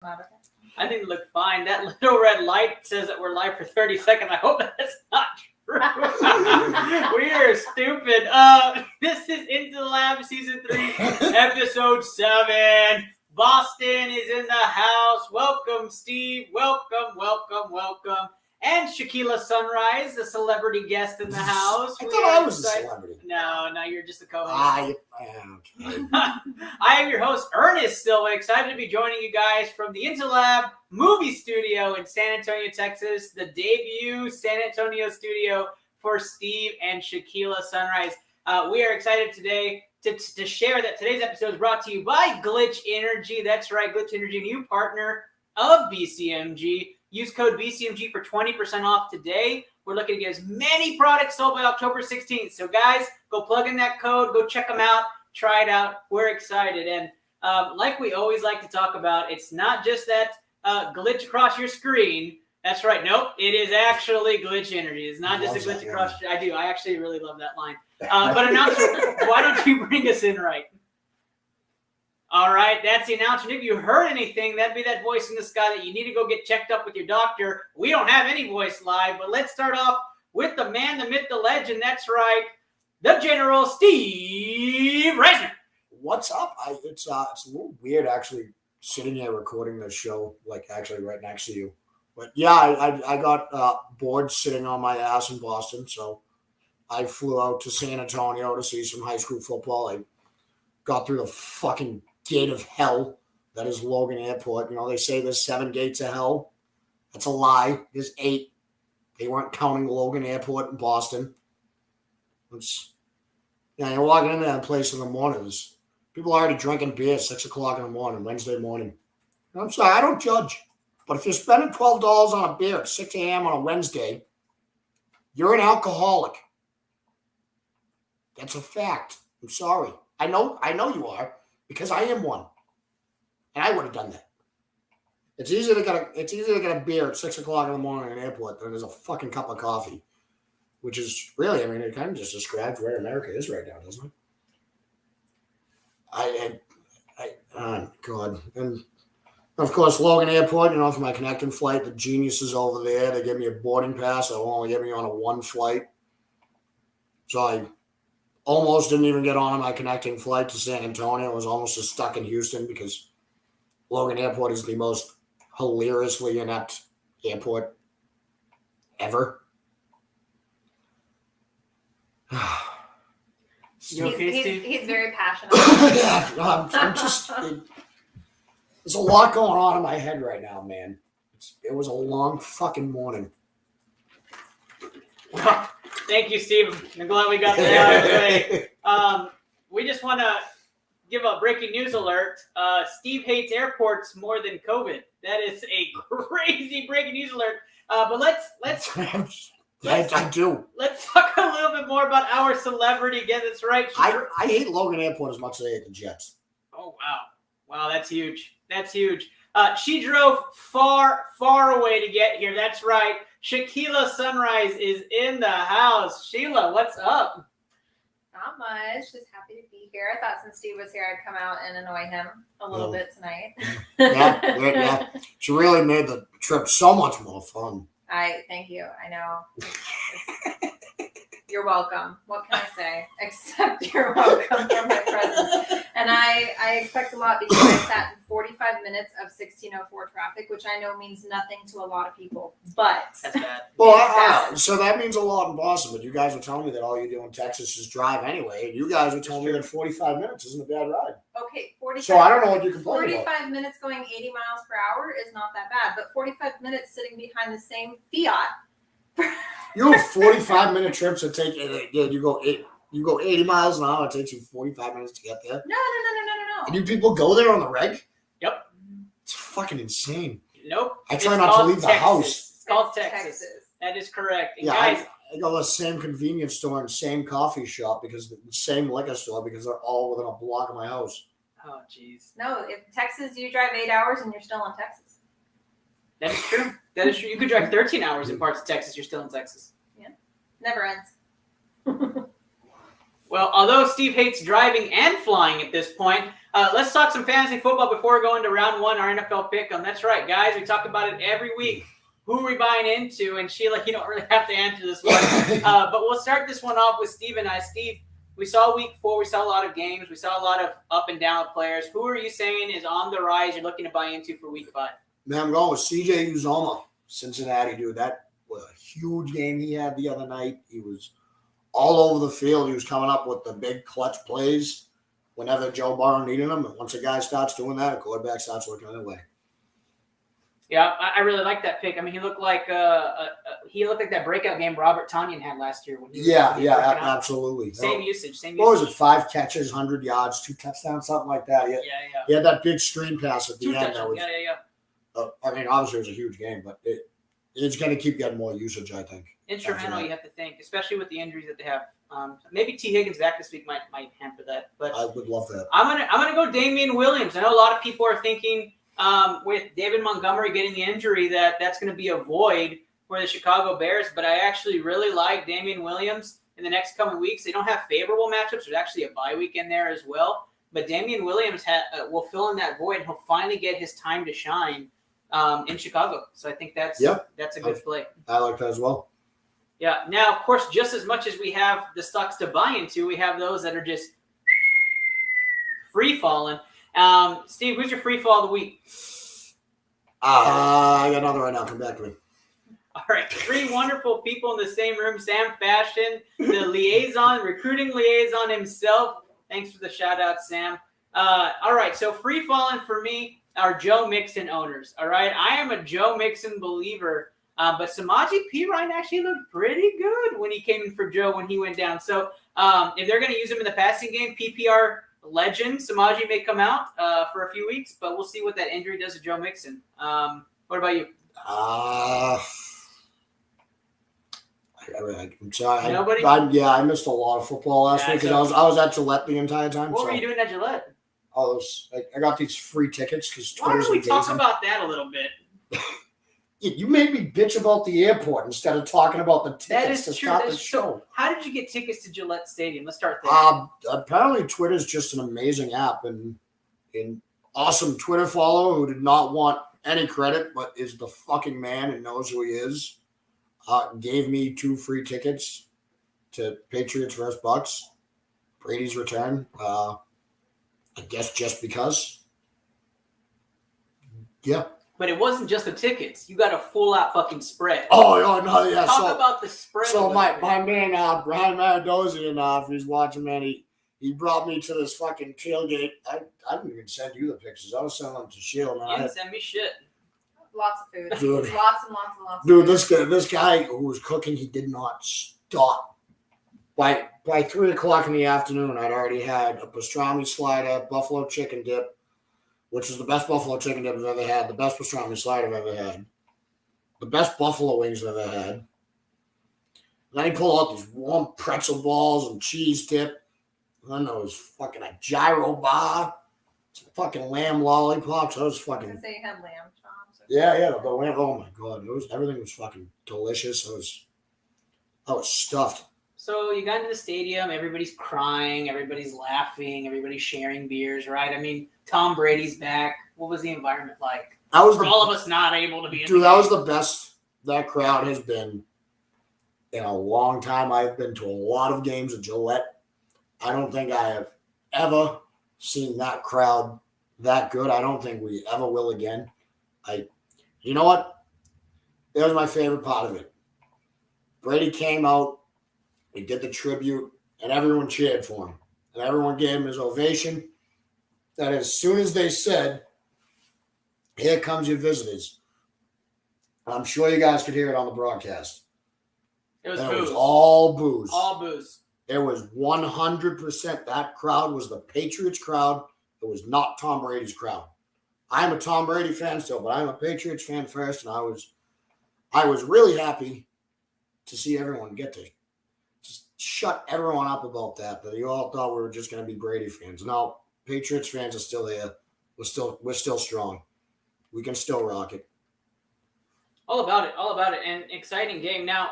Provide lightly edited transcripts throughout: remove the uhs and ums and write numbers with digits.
I think it looked fine. That little red light says that we're live for 30 seconds. I hope that's not true. We are stupid. This is Into the Lab Season 3, Episode 7. Boston is in the house. Welcome, Steve. Welcome. And Shaquila Sunrise, the celebrity guest in the house. I thought I was a celebrity. No, you're just a co-host. Okay. I am your host, Ernest Silva. Excited to be joining you guys from the Interlab Movie Studio in San Antonio, Texas. The debut San Antonio studio for Steve and Shaquila Sunrise. We are excited today to share that today's episode is brought to you by Glytch Energy. That's right, Glytch Energy, new partner of BCMG. Use code BCMG for 20% off today. We're looking to get as many products sold by October 16th. So, guys, go plug in that code. Go check them out. Try it out. We're excited. And like we always like to talk about, it's not just that glitch across your screen. That's right. Nope. It is actually Glytch Energy. It's not just a glitch across. I do. I actually really love that line. But announcer, why don't you bring us in right? All right, that's the announcement. If you heard anything, that'd be that voice in the sky that you need to go get checked up with your doctor. We don't have any voice live, but let's start off with the man, the myth, the legend. That's right, the General Steve Reisner. What's up? It's a little weird actually sitting here recording this show, like actually right next to you. But yeah, I got bored sitting on my ass in Boston, so I flew out to San Antonio to see some high school football. I got through the fucking gate of hell that is Logan Airport. You know, they say there's 7 gates of hell. That's a lie. There's 8. They weren't counting Logan Airport in Boston. You're walking into that place in the mornings. People are already drinking beer at 6 o'clock in the morning, Wednesday morning. I'm sorry, I don't judge. But if you're spending $12 on a beer at 6 a.m. on a Wednesday, you're an alcoholic. That's a fact. I'm sorry. I know you are. Because I am one, and I would have done that. It's easier to get a beer at 6 o'clock in the morning in an airport than there's a fucking cup of coffee, which is really, I mean, it kind of just describes where America is right now, doesn't it? God, and of course Logan Airport. You know, for my connecting flight, the geniuses over there, they gave me a boarding pass. They will only get me on a 1 flight, so I almost didn't even get on my connecting flight to San Antonio. I was almost just stuck in Houston because Logan Airport is the most hilariously inept airport ever. He's very passionate. Yeah, I'm just. There's a lot going on in my head right now, man. It was a long fucking morning. Thank you, Steve. I'm glad we got that out of the way. We just want to give a breaking news alert. Steve hates airports more than COVID. That is a crazy breaking news alert. But let's I do. Let's talk a little bit more about our celebrity guest. That's right. I hate Logan Airport as much as I hate the Jets. Oh, wow, that's huge. She drove far away to get here. That's right. Shaquila Sunrise is in the house. Sheila, what's up? Not much. Just happy to be here. I thought since Steve was here, I'd come out and annoy him a little bit tonight. Yeah. She really made the trip so much more fun. Thank you. I know. You're welcome. What can I say? Except you're welcome for my presence. And I expect a lot because I sat in 45 minutes of 1604 traffic, which I know means nothing to a lot of people. But that's bad. Well, so that means a lot in Boston. But you guys were telling me that all you do in Texas is drive anyway. And you guys were telling me that 45 minutes isn't a bad ride. Okay, 45. So I don't know what you complain 45 about. 45 minutes going 80 miles per hour is not that bad. But 45 minutes sitting behind the same Fiat. You have 45-minute trips that take you go 80 miles an hour. It takes you 45 minutes to get there. No. And you people go there on the reg? Yep. It's fucking insane. Nope. I try not to leave the house. It's called Texas. That is correct. And yeah, guys, I go to the same convenience store and same coffee shop because the same liquor store because they're all within a block of my house. Oh, jeez. No, if Texas, you drive 8 hours and you're still in Texas. That is true. You could drive 13 hours in parts of Texas. You're still in Texas. Yeah. Never ends. Well, although Steve hates driving and flying at this point, let's talk some fantasy football before we go into round one, our NFL pick'em. That's right, guys. We talk about it every week. Who are we buying into? And Sheila, you don't really have to answer this one. But we'll start this one off with Steve and I. Steve, we saw week 4. We saw a lot of games. We saw a lot of up and down players. Who are you saying is on the rise you're looking to buy into for week 5? Man, I'm going with CJ Uzomah, Cincinnati, dude. That was a huge game he had the other night. He was all over the field. He was coming up with the big clutch plays whenever Joe Burrow needed him. And once a guy starts doing that, a quarterback starts looking their way. Yeah, I really like that pick. I mean, he looked like that breakout game Robert Tonyan had last year. When he was absolutely. Same usage. What was it? 5 catches, 100 yards, 2 touchdowns, something like that. Yeah. He had that big screen pass at the end. Yeah. I mean, obviously it was a huge game, but it's going to keep getting more usage, I think. Instrumental, you have to think, especially with the injuries that they have. Maybe T. Higgins back this week might hamper that. But I would love that. I'm gonna go Damian Williams. I know a lot of people are thinking with David Montgomery getting the injury that's going to be a void for the Chicago Bears, but I actually really like Damian Williams in the next coming weeks. They don't have favorable matchups. There's actually a bye week in there as well. But Damian Williams will fill in that void, and he'll finally get his time to shine in Chicago. So I think that's a good play. I like that as well. Yeah. Now, of course, just as much as we have the stocks to buy into, we have those that are just free falling. Steve, who's your free fall of the week? I got another right now. Come back to me. All right. 3 wonderful people in the same room. Sam Fashion, the recruiting liaison himself. Thanks for the shout out, Sam. All right. So free falling for me are Joe Mixon owners. All right. I am a Joe Mixon believer. But Samaje Perine actually looked pretty good when he came in for Joe when he went down. So if they're going to use him in the passing game, PPR legend Samaje may come out for a few weeks, but we'll see what that injury does to Joe Mixon. What about you? I'm sorry. Nobody? I missed a lot of football last week because I was at Gillette the entire time. What were you doing at Gillette? I got these free tickets because Why don't we talk about that a little bit? You made me bitch about the airport instead of talking about the tickets to start the show. How did you get tickets to Gillette Stadium? Let's start there. Apparently, Twitter's just an amazing app, and an awesome Twitter follower who did not want any credit but is the fucking man and knows who he is, gave me 2 free tickets to Patriots vs. Bucks, Brady's return. I guess just because. Yeah. But it wasn't just the tickets. You got a full-out fucking spread. Oh, no, yeah. Talk about the spread. So my man, Brian Maradosian, if he's watching, man, he brought me to this fucking tailgate. I didn't even send you the pictures. I was sending them to Sheila. You didn't send me shit. Lots of food. Dude. Lots and lots and lots Dude, of food. this guy who was cooking, he did not stop. By 3 o'clock in the afternoon, I'd already had a pastrami slider, buffalo chicken dip, which is the best buffalo chicken dip I've ever had, the best pastrami slider I've ever had, the best buffalo wings I've ever had. Then he pulled out these warm pretzel balls and cheese dip. And then there was fucking a gyro bar, some fucking lamb lollipops. I was fucking. I was gonna say you had lamb chops. Yeah, the lamb. Oh my god, everything was fucking delicious. I was stuffed. So you got into the stadium, everybody's crying, everybody's laughing, everybody's sharing beers, right? I mean, Tom Brady's back. What was the environment like? For all of us not able to be in Dude, that was the best that crowd has been in a long time. I've been to a lot of games at Gillette. I don't think I have ever seen that crowd that good. I don't think we ever will again. You know what? That was my favorite part of it. Brady came out. He did the tribute, and everyone cheered for him. And everyone gave him his ovation. That as soon as they said, "Here comes your visitors," I'm sure you guys could hear it on the broadcast. It was booze. booze. It was all booze. All booze. It was 100%. That crowd was the Patriots crowd. It was not Tom Brady's crowd. I'm a Tom Brady fan still, but I'm a Patriots fan first, and I was really happy to see everyone get to just shut everyone up about that you all thought we were just going to be Brady fans. No, Patriots fans are still there. We're still strong. We can still rock it. All about it. And exciting game. Now,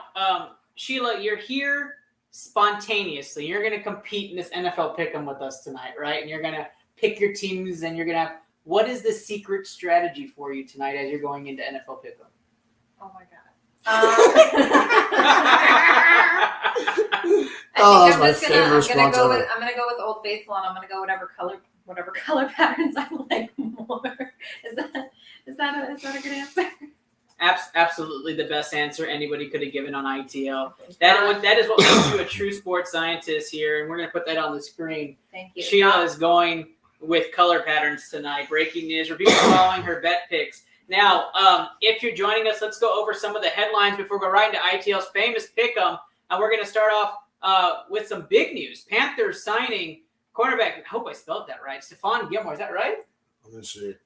Sheila, you're here spontaneously. You're going to compete in this NFL Pick'em with us tonight, right? And you're going to pick your teams, and you're going to have. What is the secret strategy for you tonight as you're going into NFL Pick'em? Oh my god. Oh, that's my favorite response ever. I'm gonna go with Old Faithful, and I'm gonna go whatever color patterns I like more. Is that a good answer? Absolutely the best answer anybody could have given on ITL. That is what makes you a true sports scientist here, and we're going to put that on the screen. Thank you. Sheila is going with color patterns tonight. Breaking news. For people following her bet picks. Now, if you're joining us, let's go over some of the headlines before we go right into ITL's famous pick'em. And we're going to start off with some big news. Panthers signing cornerback. I hope I spelled that right. Stephon Gilmore. Is that right? I'm going to see it.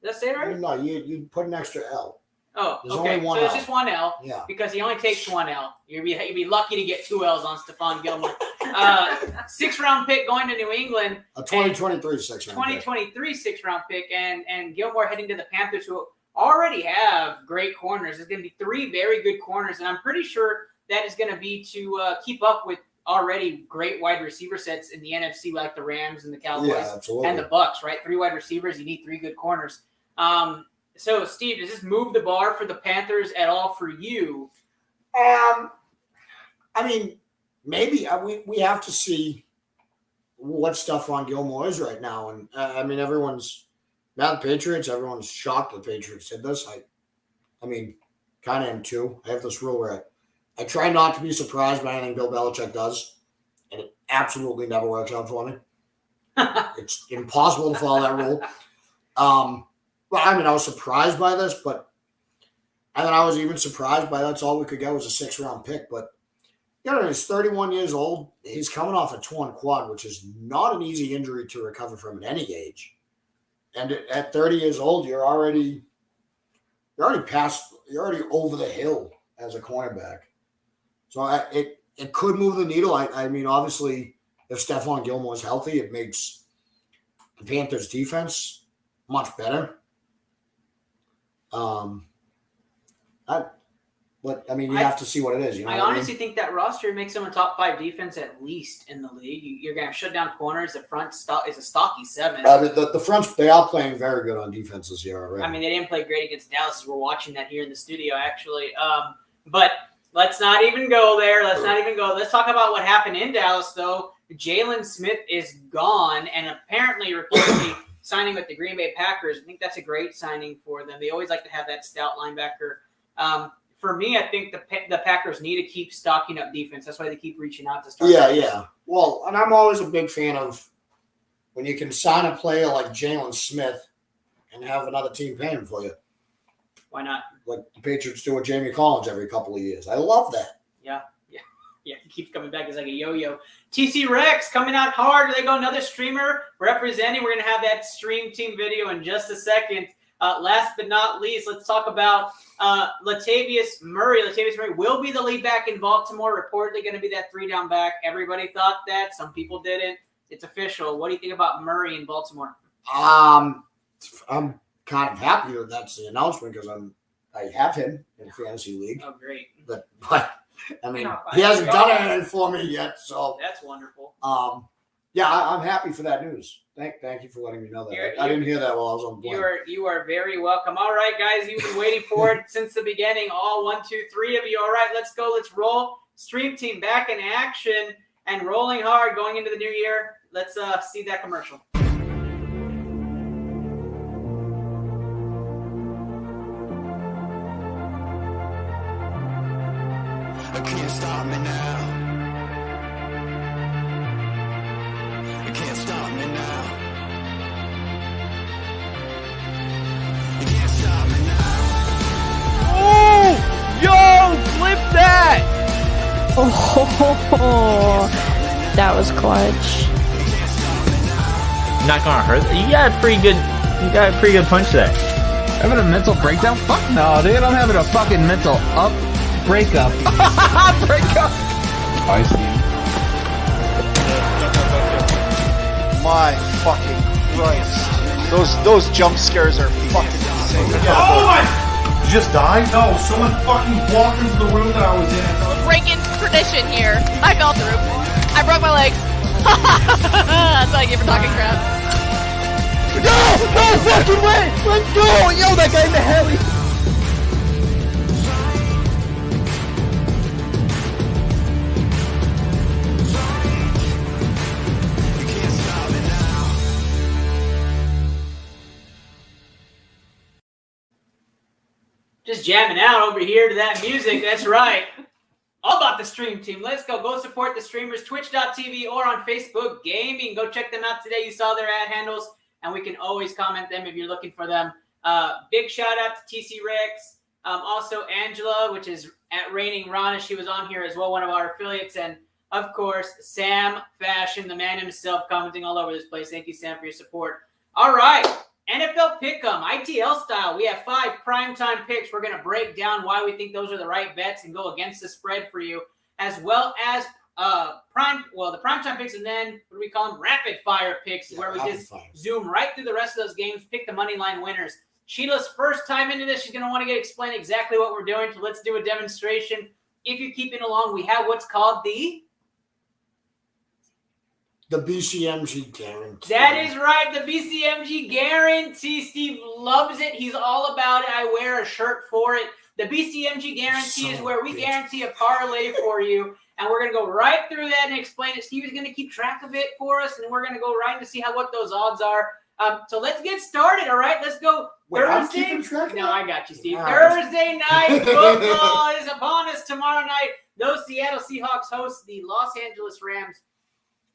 Did I say it right? No, you put an extra L. Oh, There's okay. only one So it's L. just one L. Yeah. Because he only takes one L. You'd be lucky to get 2 L's on Stephon Gilmore. 6th-round pick going to New England. A 2023 6th-round 2023 6th-round pick. And Gilmore heading to the Panthers, who already have great corners. There's going to be 3 very good corners. And I'm pretty sure that is going to be to keep up with already great wide receiver sets in the NFC, like the Rams and the Cowboys and the Bucs, right? 3 wide receivers. You need 3 good corners. So, Steve, does this move the bar for the Panthers at all for you? I mean, maybe. We have to see what Stephon Gilmore is right now. And, I mean, everyone's – now the Patriots, everyone's shocked the Patriots did this. I mean, kind of am too. I have this rule where I try not to be surprised by anything Bill Belichick does, and it absolutely never works out for me. It's impossible to follow that rule. Well, I mean, I was surprised by this, but I was even surprised by that's all we could get was a 6th-round pick. But, he's 31 years old. He's coming off a torn quad, which is not an easy injury to recover from at any age. And at 30 years old, you're already over the hill as a cornerback. So it could move the needle. I mean, obviously, if Stephon Gilmore is healthy, it makes the Panthers' defense much better. You have to see what it is. I honestly think that roster makes them a top 5 defense at least in the league. You're going to shut down corners. The front is a stocky 7. The fronts, they are playing very good on defense this year already. I mean, they didn't play great against Dallas. We're watching that here in the studio, actually. But let's not even go there. Let's talk about what happened in Dallas, though. Jalen Smith is gone, and apparently reportedly signing with the Green Bay Packers. I think that's a great signing for them. They always like to have that stout linebacker. For me, I think the Packers need to keep stocking up defense. That's why they keep reaching out to start. Yeah. Well, and I'm always a big fan of when you can sign a player like Jalen Smith and have another team paying for you. Why not? Like the Patriots do with Jamie Collins every couple of years. I love that. Yeah. He keeps coming back. It's like a yo-yo. TC Rex coming out hard. They go another streamer representing. We're going to have that stream team video in just a second. Last but not least, let's talk about Latavius Murray. Latavius Murray will be the lead back in Baltimore. Reportedly going to be that 3-down back. Everybody thought that. Some people didn't. It's official. What do you think about Murray in Baltimore? I'm kind of happy that that's the announcement because I have him in fantasy league. Oh, great. But I mean, he hasn't done anything for me yet, so that's wonderful. Yeah, I'm happy for that news. Thank you for letting me know that. I didn't hear that while I was on the plane. You are very welcome. All right, guys, you've been waiting for it since the beginning. All 1, 2, 3 of you. All right, let's go. Let's roll. Stream team back in action and rolling hard going into the new year. Let's see that commercial. I can't stop me now. You can't stop me now. You can't stop me now. Oh! Yo! Flip that! Oh, that was clutch. Not gonna hurt. You got a pretty good punch there. Having a mental breakdown? Fuck no, dude. I'm having a fucking mental breakup. Breakup. I see. My fucking Christ. Those jump scares are fucking insane. Oh my! Did you just die? No, someone fucking walked into the room that I was in. breaking tradition here. I fell through. I broke my legs. That's what I get for talking crap. No fucking way! Let's go! Yo, that guy in the heli! You can't stop me now. Just jamming out over here to that music. That's right. All about the stream team. Let's go. Go support the streamers. Twitch.tv or on Facebook Gaming. Go check them out today. You saw their ad handles, and we can always comment them if you're looking for them. Big shout out to TC Rex. Also Angela, which is at Reigning Rana. She was on here as well, one of our affiliates. And, of course, Sam Fashion, the man himself, commenting all over this place. Thank you, Sam, for your support. All right. NFL Pick'em, ITL style. We have 5 primetime picks. We're going to break down why we think those are the right bets and go against the spread for you, as well as the primetime picks, and then what do we call them? Rapid fire picks, where we just zoom right through the rest of those games, pick the money line winners. Sheila's first time into this. She's going to want to explain exactly what we're doing. So let's do a demonstration. If you're keeping along, we have what's called the BCMG guarantee. That is right, the BCMG guarantee. Steve loves it. He's all about it. I wear a shirt for it. The BCMG guarantee is where we guarantee a parlay for you, and we're going to go right through that and explain it. Steve is going to keep track of it for us, and we're going to go right to see what those odds are. So let's get started, all right? Let's go. Wait, I'm Thursday. keeping track of No, that? I got you, Steve. All right. Thursday night football is upon us tomorrow night. Those Seattle Seahawks host the Los Angeles Rams.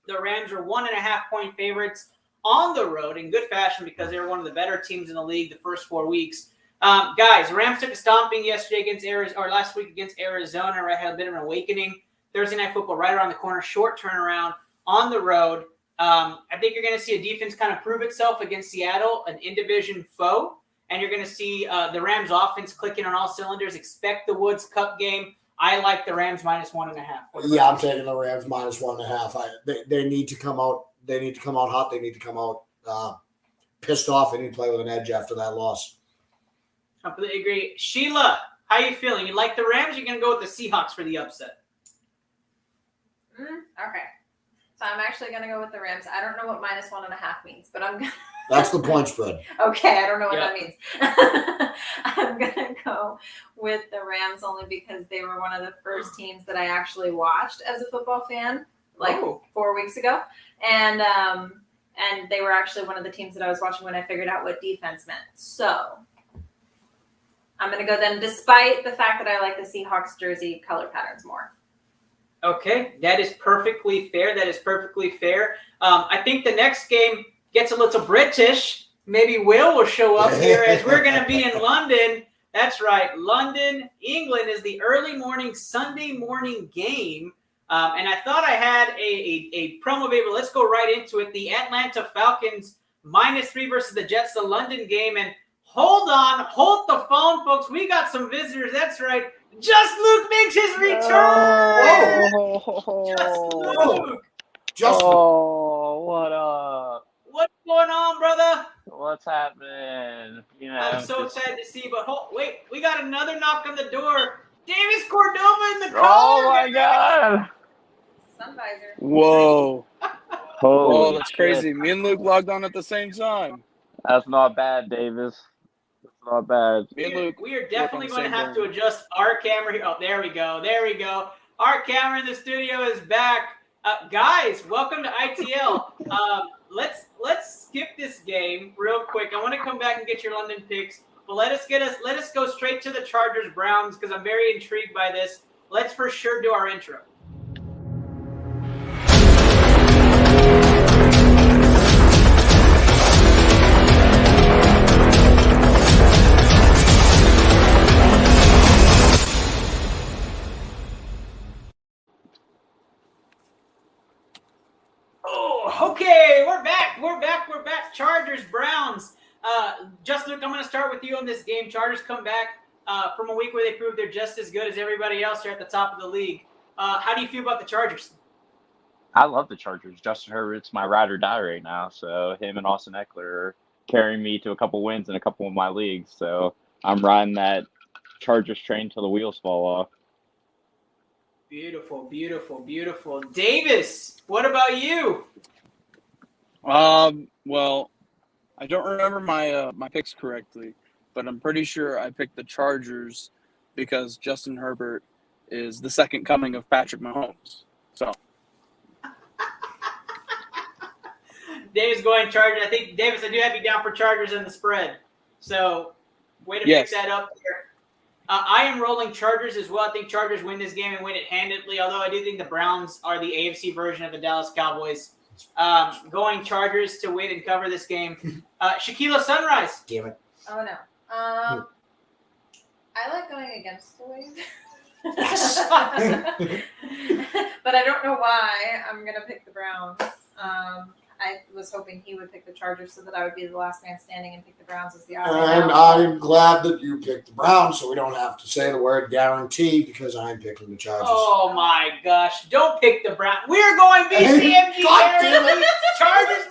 The Rams are 1.5-point favorites on the road in good fashion because they were one of the better teams in the league the first 4 weeks. Guys, the Rams took a stomping yesterday last week against Arizona. Right, had a bit of an awakening. Thursday night football right around the corner, short turnaround on the road. I think you're going to see a defense kind of prove itself against Seattle, an in-division foe, and you're going to see the Rams offense clicking on all cylinders. Expect the Woods Cup game. I like the Rams -1.5. Yeah, I'm taking the Rams -1.5. They need to come out. They need to come out hot. They need to come out pissed off. They need to play with an edge after that loss. Completely agree. Sheila, how you feeling? You like the Rams? You're going to go with the Seahawks for the upset. Okay. So I'm actually going to go with the Rams. I don't know what -1.5 means, but I'm going to. That's the point spread. Okay, I don't know what that means. I'm going to go with the Rams only because they were one of the first teams that I actually watched as a football fan, 4 weeks ago. And they were actually one of the teams that I was watching when I figured out what defense meant. So I'm going to go then, despite the fact that I like the Seahawks jersey color patterns more. Okay, that is perfectly fair. I think the next game gets a little British. Maybe Will show up here as we're going to be in London. That's right. London, England is the early morning, Sunday morning game. And I thought I had a promo video. Let's go right into it. The Atlanta Falcons -3 versus the Jets, the London game. And hold the phone, folks. We got some visitors. That's right. Just Luke makes his return. What up? What's going on, brother? What's happening? I'm so excited to see you, but wait, we got another knock on the door. Davis Cordova in the car. Oh my God! Sun visor. Whoa. Holy That's shit. crazy. Me and Luke logged on at the same time. That's not bad, Davis. That's not bad. Me and Luke. We are definitely work on the going to same have to adjust our camera here. Oh, there we go. Our camera in the studio is back. Guys, welcome to ITL. Let's skip this game real quick. I want to come back and get your London picks, but let us go straight to the Chargers Browns because I'm very intrigued by this. Let's for sure do our intro. Okay, we're back. Chargers, Browns. Just Luke, I'm going to start with you on this game. Chargers come back from a week where they proved they're just as good as everybody else. They're at the top of the league. How do you feel about the Chargers? I love the Chargers. Justin Herbert's my ride or die right now. So him and Austin Eckler are carrying me to a couple wins in a couple of my leagues. So I'm riding that Chargers train till the wheels fall off. Beautiful, beautiful, beautiful. Davis, what about you? Well, I don't remember my picks correctly, but I'm pretty sure I picked the Chargers because Justin Herbert is the second coming of Patrick Mahomes. So Davis going Chargers. I think, Davis, I do have you down for Chargers in the spread. So, way to Yes. pick that up there. I am rolling Chargers as well. I think Chargers win this game and win it handedly, although I do think the Browns are the AFC version of the Dallas Cowboys. Going Chargers to win and cover this game. Shaquilla Sunrise. Damn it. Oh no. I like going against the wave. But I don't know why I'm gonna pick the Browns. I was hoping he would pick the Chargers so that I would be the last man standing and pick the Browns as the odd man And out. I'm glad that you picked the Browns, so we don't have to say the word guarantee because I'm picking the Chargers. Oh my gosh. Don't pick the Browns. We're going BCMG. God damn it. Chargers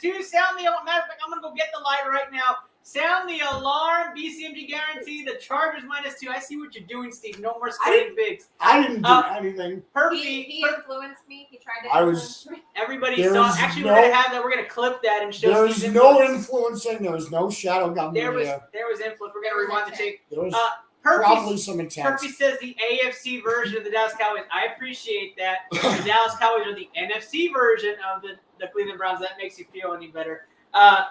-2. Sound the alarm. Matter of fact, I'm going to go get the light right now. Sound the alarm. BCMG guarantee. The Chargers -2. I see what you're doing, Steve. No more spreading bigs. I didn't do anything. He influenced me. He tried to influence me. Everybody There saw. is Actually, no- we're going to have that. We're going to clip that and show There's Steve's no influence. influencing. There's no shadow government There was here. influence. We're going to rewind the tape. There was Perky probably some intent. Perky says the AFC version of the Dallas Cowboys. I appreciate that. The Dallas Cowboys are the NFC version of the Cleveland Browns. That makes you feel any better.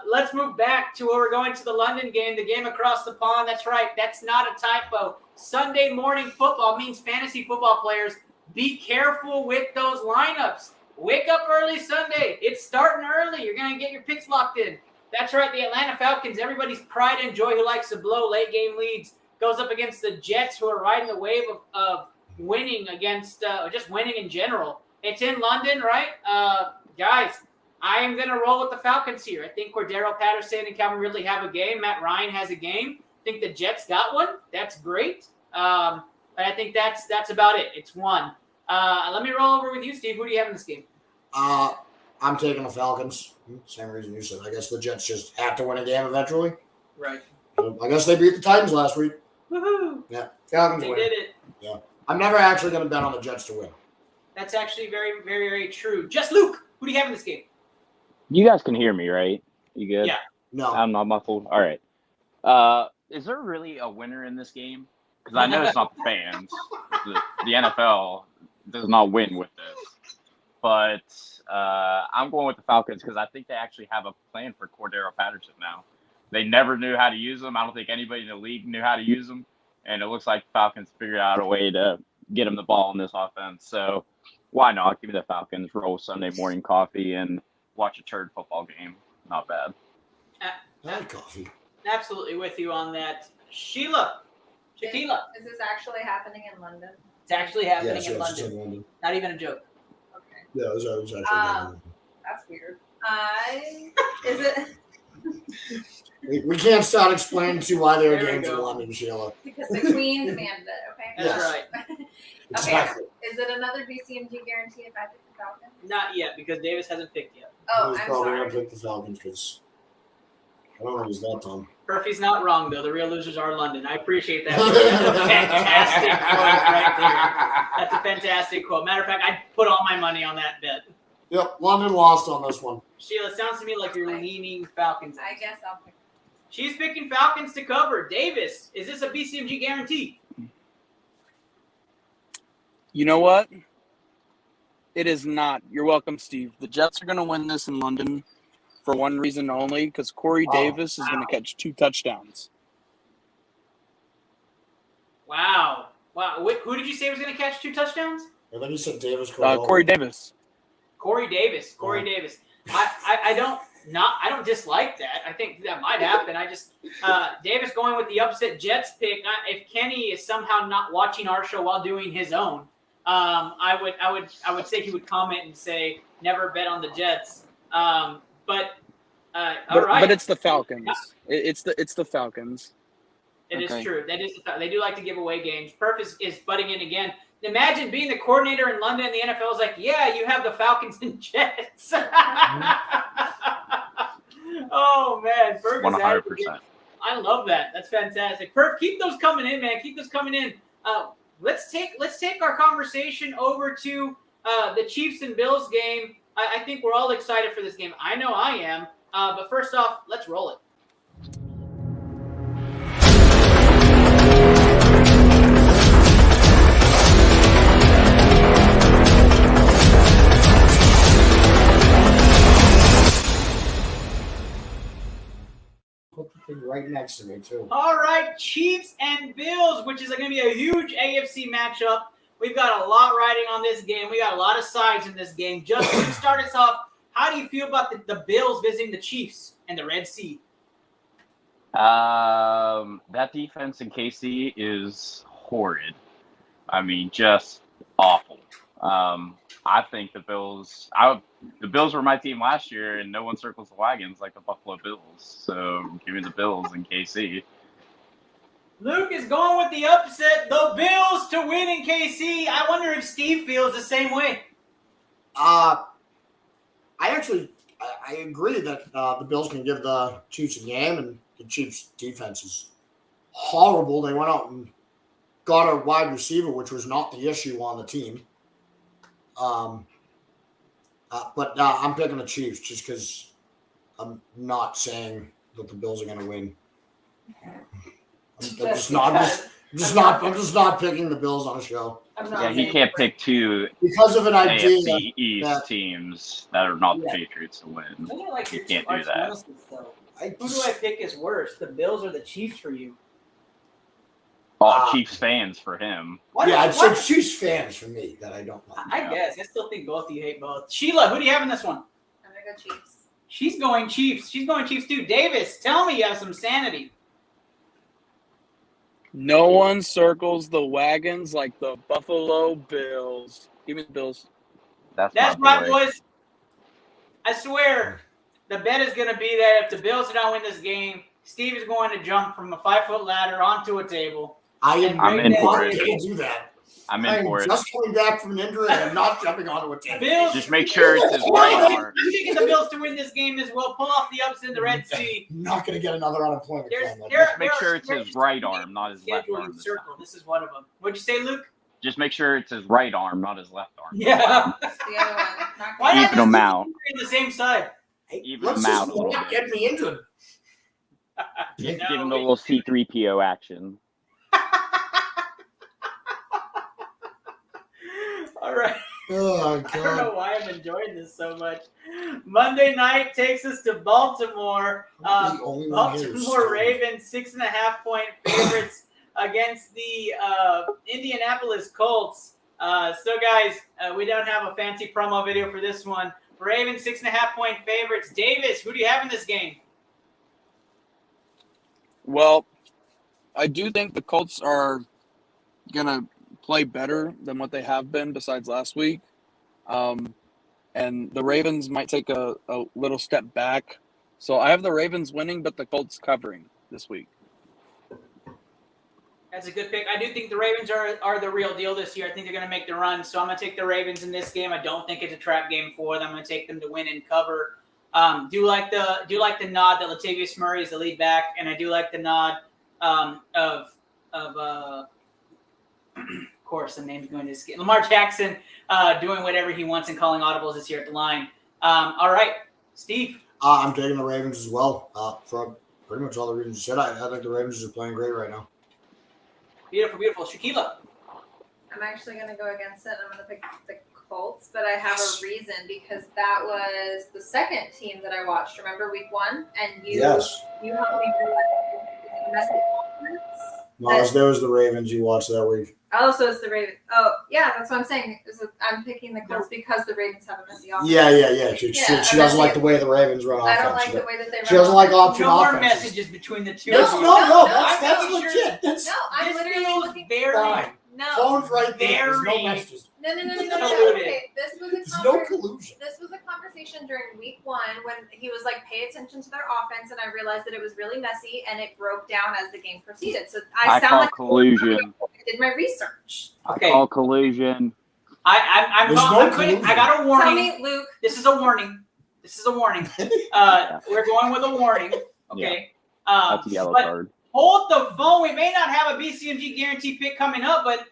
Let's move back to where we're going to the London game, the game across the pond. That's right. That's not a typo. Sunday morning football means fantasy football players, be careful with those lineups. Wake up early Sunday. It's starting early. You're going to get your picks locked in. That's right. The Atlanta Falcons, everybody's pride and joy who likes to blow late game leads, goes up against the Jets who are riding the wave of winning against just winning in general. It's in London, right? Guys, I am going to roll with the Falcons here. I think Cordero Patterson and Calvin Ridley have a game. Matt Ryan has a game. I think the Jets got one. That's great. But I think that's about it. It's one. Let me roll over with you, Steve. Who do you have in this game? I'm taking the Falcons. Same reason you said. I guess the Jets just have to win a game eventually. Right. I guess they beat the Titans last week. Woohoo! Yeah, Falcons They win. did it. Yeah, I'm never actually going to bet on the Jets to win. That's actually very, very, very true. Just Luke, who do you have in this game? You guys can hear me, right? You good? Yeah. No. I'm not muffled. All right. Is there really a winner in this game? Because I know it's not the fans. The NFL does not win with this. But I'm going with the Falcons because I think they actually have a plan for Cordero Patterson now. They never knew how to use him. I don't think anybody in the league knew how to use him. And it looks like the Falcons figured out a way to get him the ball in this offense. So why not? Give me the Falcons, roll Sunday morning coffee, and watch a turd football game. Not bad. I like coffee. Absolutely with you on that. Shaquilla. Is this actually happening in London? It's actually happening Yes, in yes, it's London. in London. Not even a joke. Okay. Yeah, it was actually in London. That's weird. Is it We can't start explaining to why there are There we games in go. London, Sheila. because the Queen demanded it? Okay. That's Yes. right. Exactly. Is it another BCMG guarantee if I pick the Falcons? Not yet, because Davis hasn't picked yet. Oh, He's I'm probably sorry. going to pick the Falcons because I don't think he's that dumb. Murphy's not wrong, though. The real losers are London. I appreciate that. That's a fantastic quote right there. That's a fantastic quote. Matter of fact, I'd put all my money on that bet. Yep, London lost on this one. Sheila, it sounds to me like you're leaning Falcons. I guess I'll pick. She's picking Falcons to cover. Davis, is this a BCMG guarantee? you know what? It is not. You're welcome, Steve. The Jets are going to win this in London for one reason only, because Corey Davis is going to catch 2 touchdowns. Wow. Wait, who did you say was going to catch 2 touchdowns? And then he said Davis. Corey Davis. Corey Davis. I don't dislike that. I think that might happen. I just Davis going with the upset Jets pick. If Kenny is somehow not watching our show while doing his own, I would say he would comment and say never bet on the Jets. All right. But it's the Falcons. It's the Falcons. It is true. That is they do like to give away games. Perf is butting in again. Imagine being the coordinator in London and the NFL is like, yeah, you have the Falcons and Jets. Oh, man. Perf 100%. I love that. That's fantastic. Perf, keep those coming in, man. Keep those coming in. let's take our conversation over to the Chiefs and Bills game. I think we're all excited for this game. I know I am. But first off, let's roll it. Put the thing right next to me too. All right, Chiefs and Bills, which is going to be a huge AFC matchup. We've got a lot riding on this game. We got a lot of sides in this game. Justin, to start us off, how do you feel about the Bills visiting the Chiefs and the Red Sea? That defense in KC is horrid. I mean, just awful. I think the Bills were my team last year, and no one circles the wagons like the Buffalo Bills. So give me the Bills in KC. Luke is going with the upset, the Bills to win in KC. I wonder if Steve feels the same way. I agree that the Bills can give the Chiefs a game, and the Chiefs' defense is horrible. They went out and got a wide receiver, which was not the issue on the team. But I'm picking the Chiefs just because I'm not saying that the Bills are going to win. I'm just not picking the Bills on a show. Yeah, he can't pick two because of an idea AFC East teams that are not the Patriots to win. You can't do that. Who do I pick is worse, the Bills or the Chiefs for you? Chiefs fans for him. It's Chiefs fans for me that I don't like. I guess. I still think both of you hate both. Sheila, who do you have in this one? I'm going to go Chiefs. She's going Chiefs. She's going Chiefs too. Davis, tell me you have some sanity. No one circles the wagons like the Buffalo Bills. Give me the Bills. That's right, boys. I swear, the bet is going to be that if the Bills do not win this game, Steve is going to jump from a 5-foot ladder onto a table. I'm in for it. Can't do that. I'm in for it. Just coming back from an injury and I'm not jumping onto a table. Bills, just make sure it's his right arm. I'm taking the Bills to win this game as well. Pull off the upset in the Red Sea. I'm not going to get another unemployment claim. Just make sure it's his right arm, not his left arm. This is one of them. What'd you say, Luke? Just make sure it's his right arm, not his left arm. Yeah. That's the other one. Why even them out. The same side. Even them out a little bit. Get me into it. Give him a little C-3PO action. All right. Oh, God. I don't know why I'm enjoying this so much. Monday night takes us to Baltimore. Baltimore Ravens 6.5-point favorites against the Indianapolis Colts. So, guys, we don't have a fancy promo video for this one. Ravens 6.5-point favorites. Davis, who do you have in this game? Well, I do think the Colts are going to play better than what they have been besides last week. And the Ravens might take a little step back. So I have the Ravens winning, but the Colts covering this week. That's a good pick. I do think the Ravens are the real deal this year. I think they're going to make the run. So I'm going to take the Ravens in this game. I don't think it's a trap game for them. I'm going to take them to win and cover. Do like the nod that Latavius Murray is the lead back, and I do like the nod of course, the name's going to escape. Lamar Jackson doing whatever he wants and calling audibles this year at the line. All right, Steve. I'm taking the Ravens as well for pretty much all the reasons you said. I think the Ravens are playing great right now. Beautiful, beautiful. Shaquila. I'm actually going to go against it. I'm going to pick the Colts, but I have a reason because that was the second team that I watched. Remember week 1? And you helped me realize the messy offense. There was the Ravens you watched that week. Oh, so it's the Ravens. Oh, yeah, that's what I'm saying. I'm picking the Colts because the Ravens have a messy offense. Yeah. She doesn't like the way the Ravens run offense. I don't like the way that they run. She doesn't like option no offense. more messages between the two. No, that's legit. I'm literally looking. Fine. No. Phone's right there. There's no messages. No. Okay, this was no collusion. This was a conversation during week 1 when he was like, pay attention to their offense, and I realized that it was really messy, and it broke down as the game proceeded. So I sound like collusion. I did my research. Okay. I call collusion. I got a warning. Tell me, Luke. This is a warning. We're going with a warning. Okay. That's a yellow card. Hold the phone. We may not have a BCMG guarantee pick coming up, but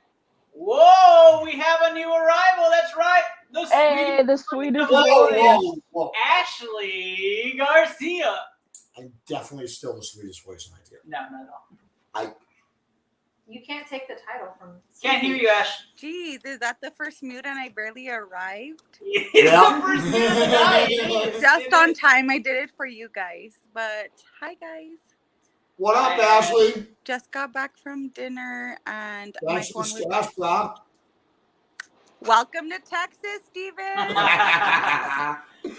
Whoa, we have a new arrival. That's right. The Swedish Whoa. Ashley Garcia. I'm definitely still the sweetest voice in ITL. No, not at all. You can't take the title from. Can't hear you, Ash. Jeez, is that the first mute and I barely arrived? It's the first day of the night. Just on time. I did it for you guys. But hi, guys. What up, Ashley? Just got back from dinner and Thanks for my phone the was. staff, Bob. Welcome to Texas, Steven.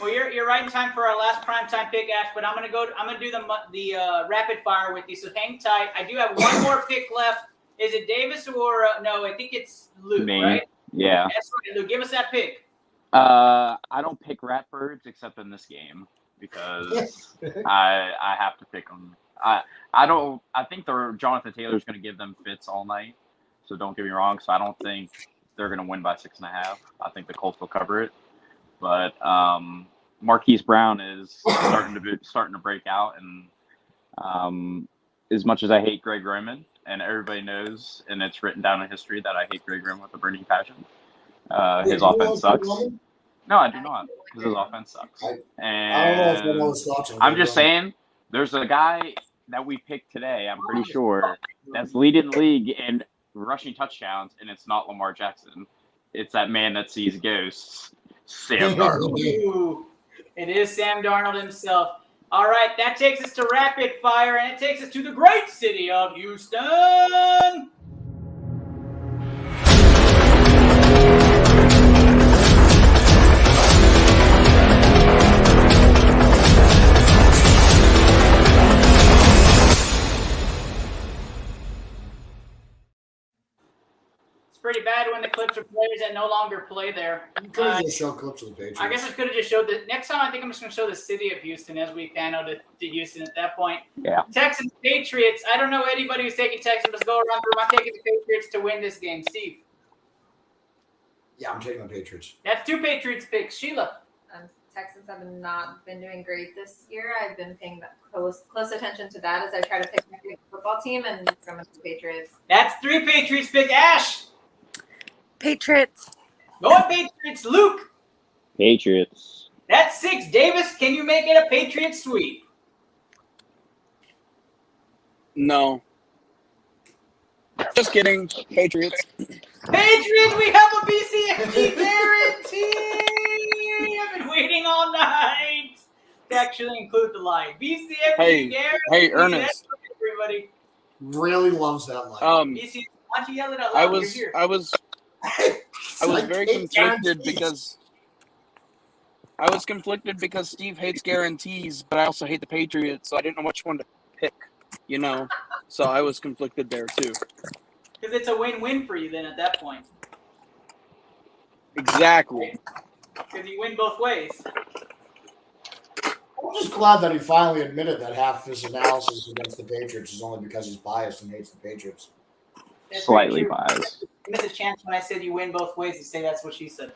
Well, you're right in time for our last primetime pick, Ash. But I'm gonna do the rapid fire with you. So hang tight. I do have one more pick left. Is it Davis or no? I think it's Luke, Me. right? Yeah. That's right, Luke. Give us that pick. I don't pick Ratbirds except in this game because I have to pick them. I don't. I think Jonathan Taylor's going to give them fits all night. So don't get me wrong. So I don't think they're going to win by 6.5. I think the Colts will cover it. But Marquise Brown is starting to break out, and as much as I hate Greg Roman, and everybody knows, and it's written down in history that I hate Greg Roman with a burning passion. His offense sucks. No, I do not, because his offense sucks. I don't know if I know his thoughts on I'm Greg just Roman. saying, there's a guy that we picked today, I'm pretty sure, that's leading the league in rushing touchdowns, and it's not Lamar Jackson. It's that man that sees ghosts, Sam Darnold. Ooh, it is Sam Darnold himself. All right, that takes us to rapid fire, and it takes us to the great city of Houston. Pretty bad when the clips are players that no longer play there. You could have just showed clips of the Patriots. I guess I could have just showed the next time. I think I'm just going to show the city of Houston as we pan out to Houston at that point. Yeah. Texans, Patriots. I don't know anybody who's taking Texans. Let's go around the room. I'm taking the Patriots to win this game. Steve. Yeah, I'm taking the Patriots. That's 2 Patriots picks. Sheila. Texans have not been doing great this year. I've been paying close attention to that as I try to pick my favorite football team, and it's going to the Patriots. That's 3 Patriots pick. Ash. Patriots. Going Patriots. Luke. Patriots. That's 6. Davis, can you make it a Patriot sweep? No. Just kidding. Patriots. Patriots, we have a BCFT guarantee. I've been waiting all night to actually include the line. BCFT guarantee. Hey, Ernest. That's right, everybody. Really loves that line. BCFT, why don't you yell it out loud? I was very conflicted because Steve hates guarantees, but I also hate the Patriots, so I didn't know which one to pick, So I was conflicted there too. Because it's a win-win for you then at that point. Exactly. Because you win both ways. I'm just glad that he finally admitted that half his analysis against the Patriots is only because he's biased and hates the Patriots. That's Slightly very true. biased. You missed a chance when I said you win both ways to say that's what she said.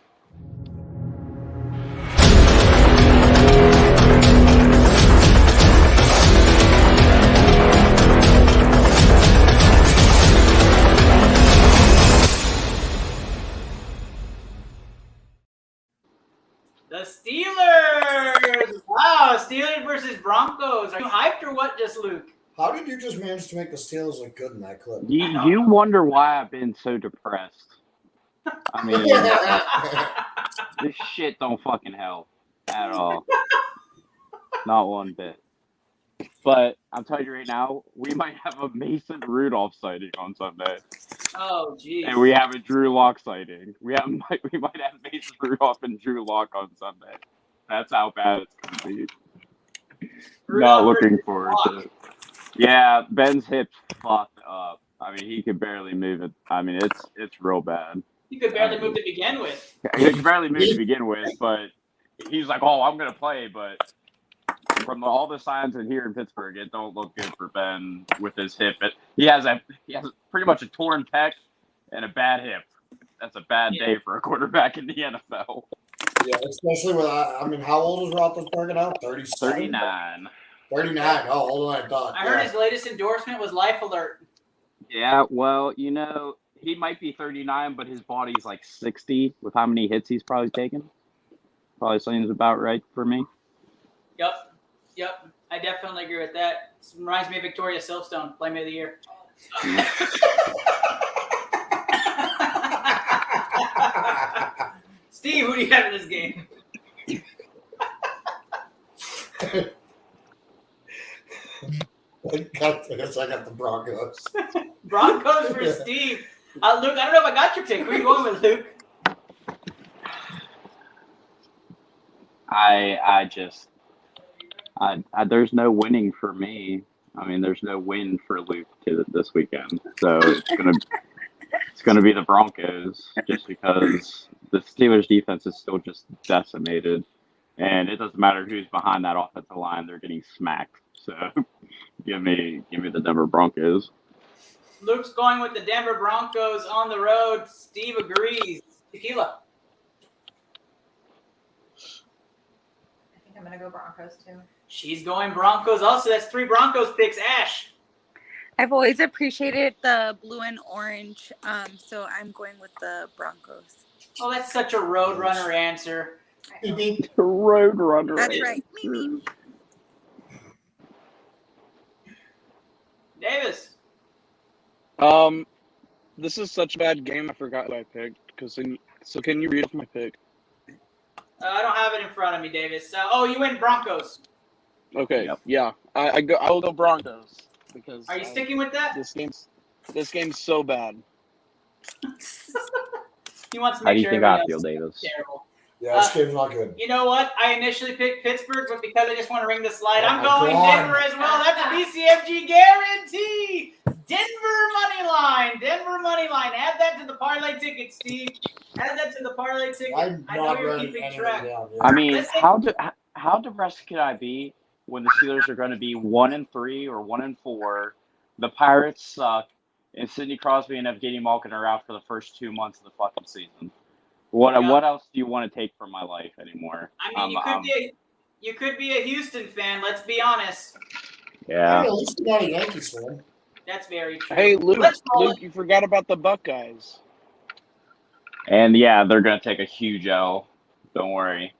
The Steelers! Wow, Steelers versus Broncos. Are you hyped or what, just Luke? How did you just manage to make the Steelers look good in that clip? You wonder why I've been so depressed. I mean, this shit don't fucking help at all. Not one bit. But I'm telling you right now, we might have a Mason Rudolph sighting on Sunday. Oh, geez. And we have a Drew Lock sighting. We might have Mason Rudolph and Drew Lock on Sunday. That's how bad it's going to be. Not looking forward to it. Yeah, Ben's hips fucked up. I mean, he could barely move it. I mean, it's real bad. You could barely move to begin with. He could barely move to begin with, but he's like, oh, I'm going to play. But from all the signs in here in Pittsburgh, it don't look good for Ben with his hip. He has pretty much a torn pec and a bad hip. That's a bad day for a quarterback in the NFL. Yeah, especially with, how old is Roethlisberger now? 37? 39. 39. Oh, older than I thought. I heard his latest endorsement was Life Alert. Yeah, well, he he might be 39, but his body's like 60 with how many hits he's probably taken. Probably seems about right for me. Yep. I definitely agree with that. This reminds me of Victoria Silverstone, Playmate of the Year. Steve, who do you have in this game? I got the Broncos. Broncos for Steve. Luke, I don't know if I got your pick. Where are you going with, Luke? There's no winning for me. I mean, there's no win for Luke this weekend. So it's gonna be the Broncos, just because the Steelers defense is still just decimated, and it doesn't matter who's behind that offensive line; they're getting smacked. So give me the Denver Broncos. Luke's going with the Denver Broncos on the road. Steve agrees. Tequila. I think I'm going to go Broncos too. She's going Broncos also. That's 3 Broncos picks. Ash. I've always appreciated the blue and orange, so I'm going with the Broncos. Oh, that's such a roadrunner answer. Roadrunner. That's right. Me. Davis. This is such a bad game. I forgot what I picked. So can you read off my pick? I don't have it in front of me, Davis. You went Broncos. Okay. Yep. Yeah. I will go Broncos because. Are you sticking with that? This game's so bad. He wants to How make do you sure think I everybody feel, else is Davis? terrible. Yeah, this game's not good. You know what? I initially picked Pittsburgh, but because I just want to ring the slide, I'm Oh, going God. Denver as well. That's a BCFG guarantee. Denver money line. Add that to the parlay ticket, Steve. Add that to the parlay ticket. I'm I know not you're writing keeping anything track. down. I mean, Let's take- how depressed could I be when the Steelers are going to be 1-3 or 1-4? The Pirates suck, and Sidney Crosby and Evgeny Malkin are out for the first 2 months of the fucking season. What else do you want to take from my life anymore? I mean, you could be a Houston fan. Let's be honest. Yeah. At least you're not a Yankees fan. That's very true. Hey, Luke, Let's roll it. you forgot about the Buckeyes. And yeah, they're going to take a huge L. Don't worry.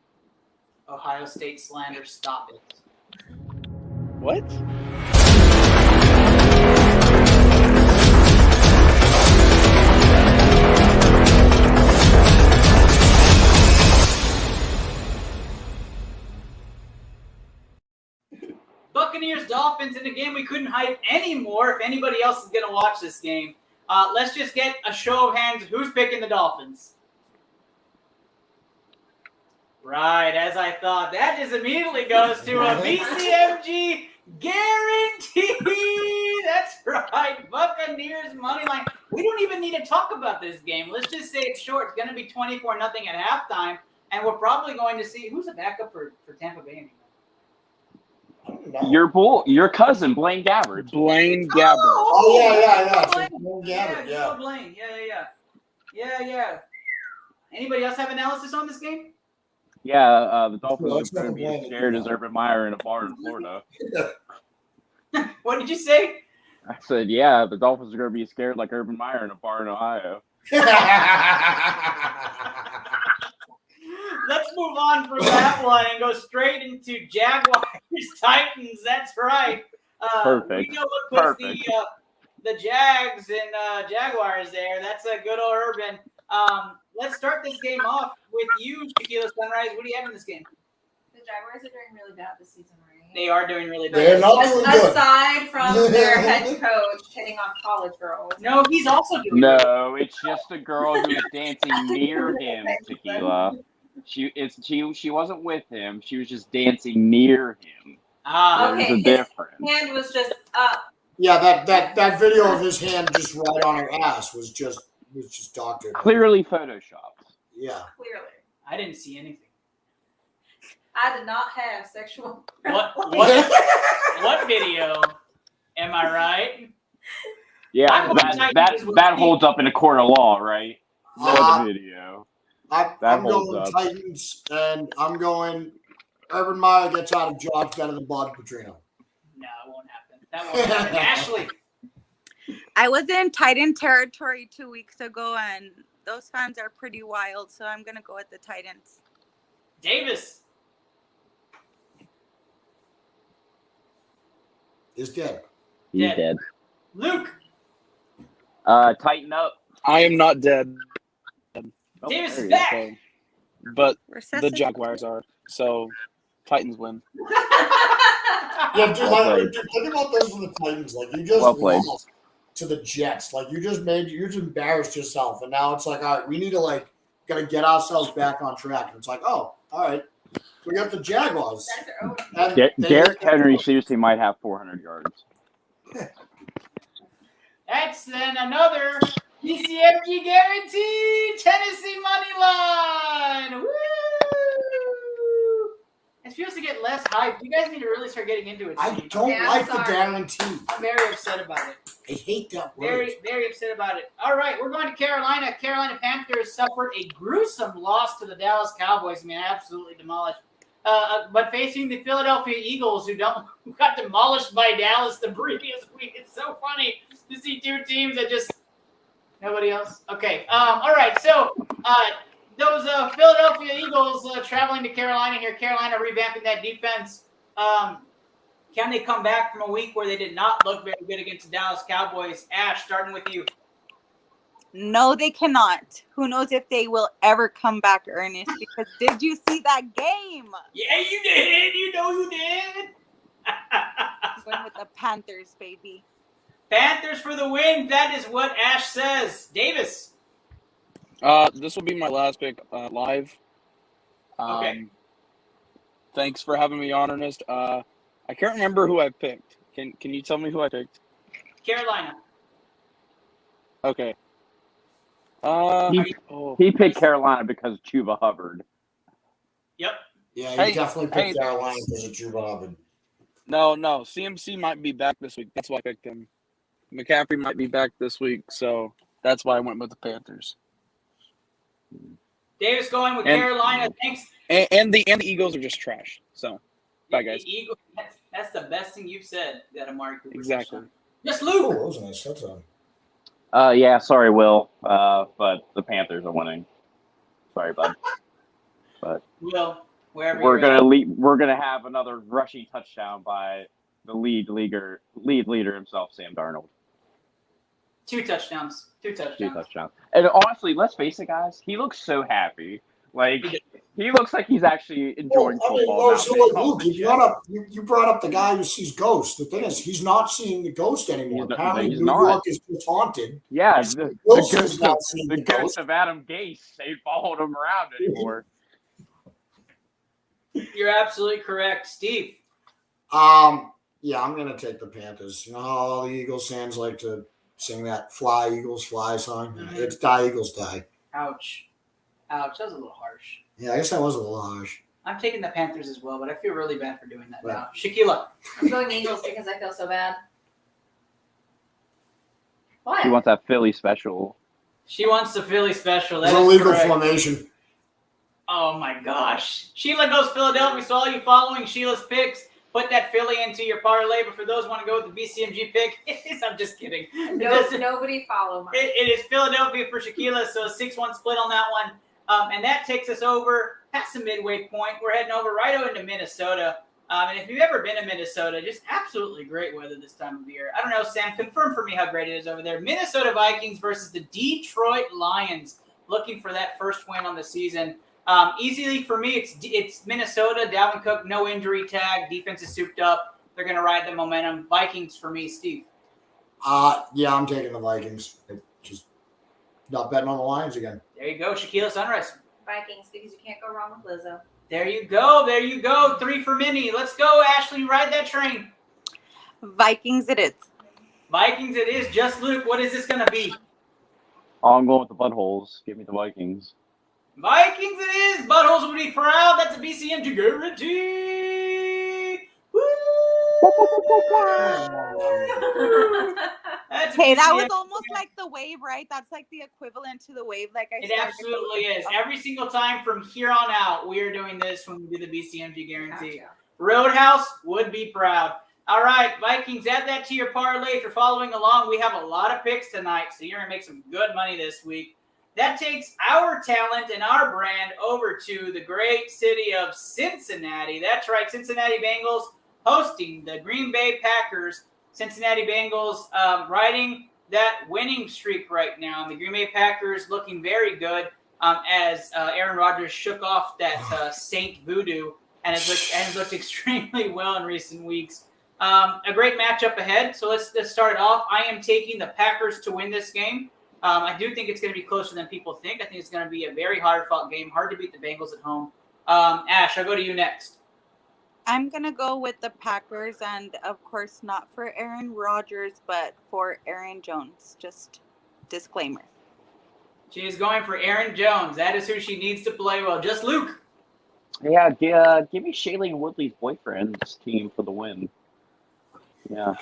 Ohio State slander. Stop it. What? Buccaneers, Dolphins in a game we couldn't hype anymore if anybody else is going to watch this game. Let's just get a show of hands. Who's picking the Dolphins? Right, as I thought. That just immediately goes to a BCMG guarantee. That's right. Buccaneers money line. We don't even need to talk about this game. Let's just say it's short. It's going to be 24-0 at halftime, and we're probably going to see who's the backup for Tampa Bay anymore. Your cousin, Blaine Gabbert. Blaine Gabbert. Oh, yeah. Blaine. Yeah. Blaine. Yeah. Anybody else have analysis on this game? Yeah, the Dolphins Well, are going to be as scared as Urban Meyer in a bar in Florida. What did you say? I said, yeah, the Dolphins are going to be scared like Urban Meyer in a bar in Ohio. Let's move on from that one and go straight into Jaguars Titans. That's right. Perfect. We know what puts the Jags and Jaguars there. That's a good old Urban. Let's start this game off with you, Tequila Sunrise. What do you have in this game? The Jaguars are doing really bad this season, right? They are doing really They're bad. not doing good. Aside from their head coach hitting on college girls. No, he's also doing No, it's just a girl who is dancing near him, Tequila. She wasn't with him. She was just dancing near him. Okay, There's a his difference. hand was just up. Yeah, that video of his hand just right on her ass was just doctored. Clearly photoshopped. Yeah. Clearly. I didn't see anything. I did not have sexual. What video? Am I right? Yeah, that holds up in a court of law, right? The video. I'm going Titans, and I'm going Urban Meyer gets out of jobs better than Bob Petrino. No, it won't happen. That won't happen. Ashley. I was in Titan territory 2 weeks ago, and those fans are pretty wild, so I'm going to go with the Titans. Davis. Is dead. He's Dead. dead. Luke. Tighten up. I am not dead. Oh, Davis there is he is. back. So, but the Resuscitate. Jaguars are. So Titans win. Yeah, dude, Well like, think about this for the Titans. Like, you just Well played. lost to the Jets. Like, you just embarrassed yourself, and now it's like, all right, we need to gotta get ourselves back on track. And it's like, oh, all right, we got the Jaguars. And Derrick Henry seriously might have 400 yards. That's then another BCMG guarantee Tennessee money line. Woo! It feels to get less hype. You guys need to really start getting into it. I Steve. don't Yeah, like sorry. the guarantee. I'm very upset about it. I hate that word. Very, very upset about it. All right, we're going to Carolina. Carolina Panthers suffered a gruesome loss to the Dallas Cowboys. I mean, absolutely demolished. But facing the Philadelphia Eagles, who got demolished by Dallas the previous week. It's so funny to see two teams that just nobody else. Okay. All right. So those Philadelphia Eagles traveling to Carolina here. Carolina revamping that defense. Can they come back from a week where they did not look very good against the Dallas Cowboys? Ash, starting with you. No, they cannot. Who knows if they will ever come back, Ernest? Because did you see that game? Yeah, you did. You know you did. Win with the Panthers, baby. Panthers for the win. That is what Ash says. Davis. This will be my last pick live. Okay. Thanks for having me on, Ernest. I can't remember who I picked. Can you tell me who I picked? Carolina. Okay. He picked Carolina because Chuba Hubbard. Yep. Yeah, you Hey, definitely hey. picked Carolina because of Drew Robin. No. CMC might be back this week. That's why I picked him. McCaffrey might be back this week, so that's why I went with the Panthers. Davis going with And- Carolina. Thanks. And the Eagles are just trash. So, bye guys. The Eagles, that's the best thing you've said. That Amari Cooper. Exactly. touchdown. Yes, Oh, Luke. that was a nice touchdown. Yeah, sorry, Will. But the Panthers are winning. Sorry, bud. But Will, wherever we're you're gonna have another rushing touchdown by the lead leader himself, Sam Darnold. at. Two touchdowns. Two touchdowns. And honestly, let's face it, guys. He looks so happy. Like he looks like he's actually enjoying football. So Luke, you brought up the guy who sees ghosts. The thing is, he's not seeing the ghost anymore. Apparently, he's New not. York is just haunted. Yeah, Wilson's not seeing the the ghost ghost. of Adam Gase ain't following him around anymore. You're absolutely correct, Steve. Yeah, I'm gonna take the Panthers. You know how all the Eagles fans like to sing that "Fly Eagles Fly" song? Mhm. It's "Die Eagles Die." Ouch. That was a little harsh. Yeah, I guess that was a little harsh. I'm taking the Panthers as well, but I feel really bad for doing that Right. now. Shaquila. I'm going Eagles because I feel so bad. Why? He wants that Philly special. She wants the Philly special. It's That a is legal correct. formation. Oh my gosh. Sheila goes Philadelphia. So all you following Sheila's picks, put that Philly into your parlay. But for those who want to go with the BCMG pick, I'm just kidding. Nobody follow mine. It is Philadelphia for Shaquila, so a 6-1 split on that one. And that takes us over past the midway point. We're heading over right into Minnesota. And if you've ever been to Minnesota, just absolutely great weather this time of year. I don't know, Sam, confirm for me how great it is over there. Minnesota Vikings versus the Detroit Lions, looking for that first win on the season. Easily for me, it's Minnesota. Dalvin Cook, no injury tag. Defense is souped up. They're going to ride the momentum. Vikings for me, Steve. Yeah, I'm taking the Vikings. Just not betting on the Lions again. There you go, Shaquila Sunrise. Vikings, because you can't go wrong with Lizzo. There you go. 3 for Minnie. Let's go, Ashley. Ride that train. Vikings it is. Vikings it is. Just Luke, what is this going to be? Oh, I'm going with the buttholes. Give me the Vikings. Vikings it is. Buttholes will be proud. That's a BCMG guarantee. Woo! That's a Hey, that was BCMG. almost like the wave, right? That's like the equivalent to the wave. Like I It said. absolutely is. Every single time from here on out, we are doing this when we do the BCMG guarantee. Gotcha. Roadhouse would be proud. All right, Vikings, add that to your parlay. If you're following along, we have a lot of picks tonight, so you're going to make some good money this week. That takes our talent and our brand over to the great city of Cincinnati. That's right, Cincinnati Bengals hosting the Green Bay Packers. Cincinnati Bengals riding that winning streak right now. And the Green Bay Packers looking very good as Aaron Rodgers shook off that Saint voodoo and has looked extremely well in recent weeks. A great matchup ahead. So let's start it off. I am taking the Packers to win this game. I do think it's going to be closer than people think. I think it's going to be a very hard-fought game. Hard to beat the Bengals at home. Ash, I'll go to you next. I'm going to go with the Packers, and of course not for Aaron Rodgers, but for Aaron Jones. Just disclaimer. She is going for Aaron Jones. That is who she needs to play well. Just Luke. Yeah, give me Shailene Woodley's boyfriend's team for the win. Yeah.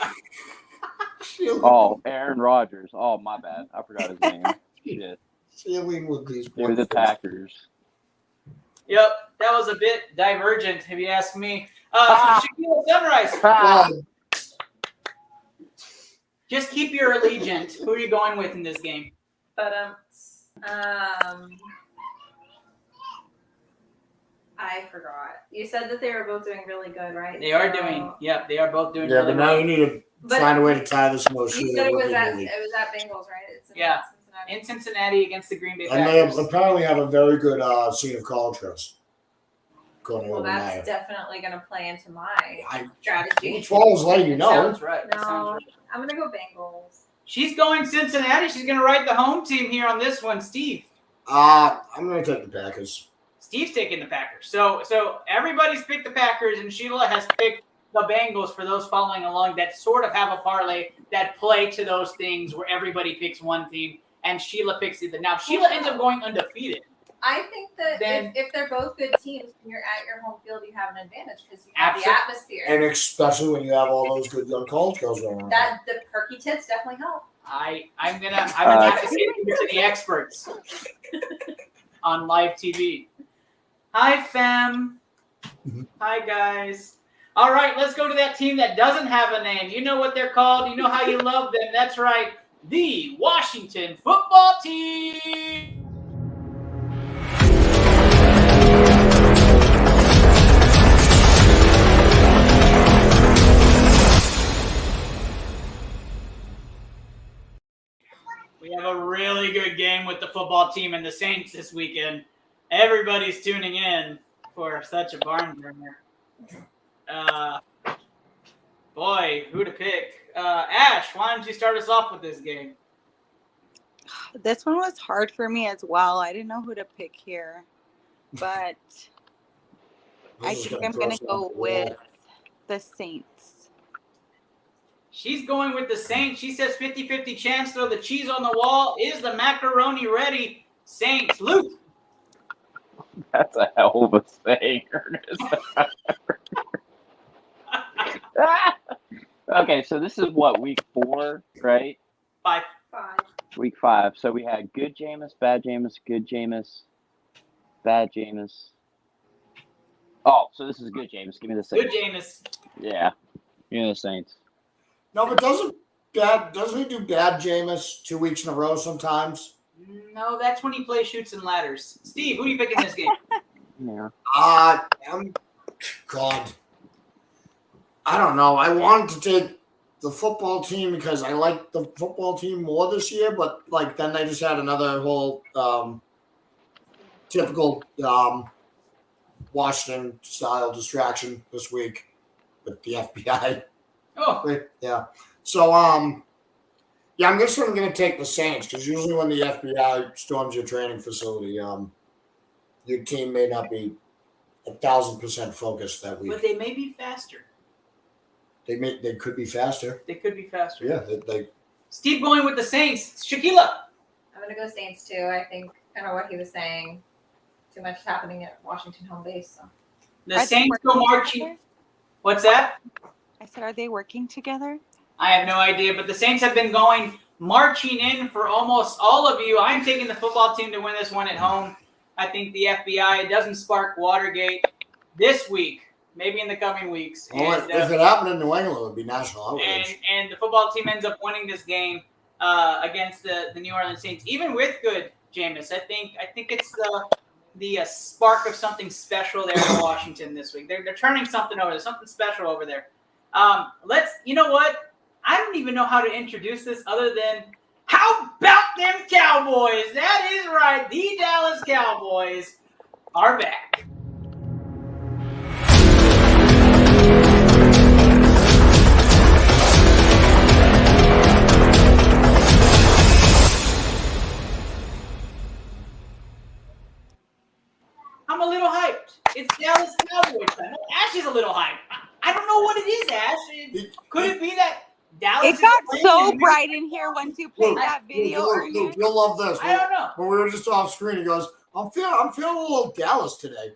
Oh, Aaron Rodgers. Oh, my bad. I forgot his name. Shit. Shailene Woodley's They're the Packers. Yep, that was a bit divergent, if you ask me. Shaquille Sunrise. Just keep your allegiance. Who are you going with in this game? But I forgot. You said that they were both doing really good, right? They are doing. Yep, they are both doing. Yeah, really but now well. you need to find a way to tie this motion. You said it was at Bengals, right? It's in Yeah. Cincinnati. In Cincinnati against the Green Bay And they Packers. apparently have a very good scene of contrast. Well, that's definitely going to play into my I- strategy. 12 is letting you know. Sounds right. That sounds No, right. I'm going to go Bengals. She's going Cincinnati. She's going to ride the home team here on this one, Steve. I'm going to take the Packers. Steve's taking the Packers. So everybody's picked the Packers, and Sheila has picked the Bengals for those following along that sort of have a parlay that play to those things where everybody picks one team, and Sheila picks the other. Now, if Sheila ends up going undefeated. I think that Then- if they're both good teams, when you're at your home field, you have an advantage because you have the atmosphere. And especially when you have all those good young college girls going on. That the perky tits definitely help. I'm gonna have to give it to the experts on live TV. Hi, fam. Hi, guys. All right, let's go to that team that doesn't have a name. You know what they're called. You know how you love them. That's right, the Washington Football Team. We have a really good game with the football team and the Saints this weekend. Everybody's tuning in for such a barn burner. Boy, who to pick? Ash, why don't you start us off with this game? This one was hard for me as well. I didn't know who to pick here, but I think I'm going to go with the Saints. She's going with the Saints. She says 50-50 chance, throw the cheese on the wall. Is the macaroni ready? Saints. Luke. That's a hell of a saying, Ernest. Okay, so this is what, week 4, right? 5. Week 5. So we had good Jameis, bad Jameis, good Jameis, bad Jameis. Oh, so this is good Jameis. Give me the Saints. Good Jameis. Yeah. Give me the Saints. No, but doesn't he do bad Jameis 2 weeks in a row sometimes? No, that's when he plays shoots and ladders. Steve, who are you picking this game? Yeah. God. I don't know. I wanted to take the football team because I like the football team more this year, but then they just had another whole typical Washington style distraction this week with the FBI. Oh, yeah. So I'm just going to take the Saints because usually when the FBI storms your training facility, your team may not be 1,000% focused that week. but they may be faster. They could be faster. They could be faster. Yeah, they Steve going with the Saints. Shaquilla. I'm going to go Saints too. I think kind of what he was saying. Too much happening at Washington home base. So. The Saints go marching. What's that? I said, are they working together? I have no idea, but the Saints have been going marching in for almost all of you. I'm taking the football team to win this one at home. I think the FBI, it doesn't spark Watergate this week. maybe in the coming weeks. Well, And, if it happened in New England, it would be national outrage. and the football team ends up winning this game against the New Orleans Saints, even with good Jameis. I think it's the spark of something special there in Washington this week. They're turning something over. There's something special over there. You know what? I don't even know how to introduce this other than how about them Cowboys? That is right. The Dallas Cowboys are back. I'm a little hyped. It's Dallas Cowboys time. Ash is a little hyped. I don't know what it is, Ash. Could it be that Dallas? It got so bright in here once you played that video. Luke, you'll love this. I don't know. When we were just off screen, he goes, I'm feeling a little Dallas today.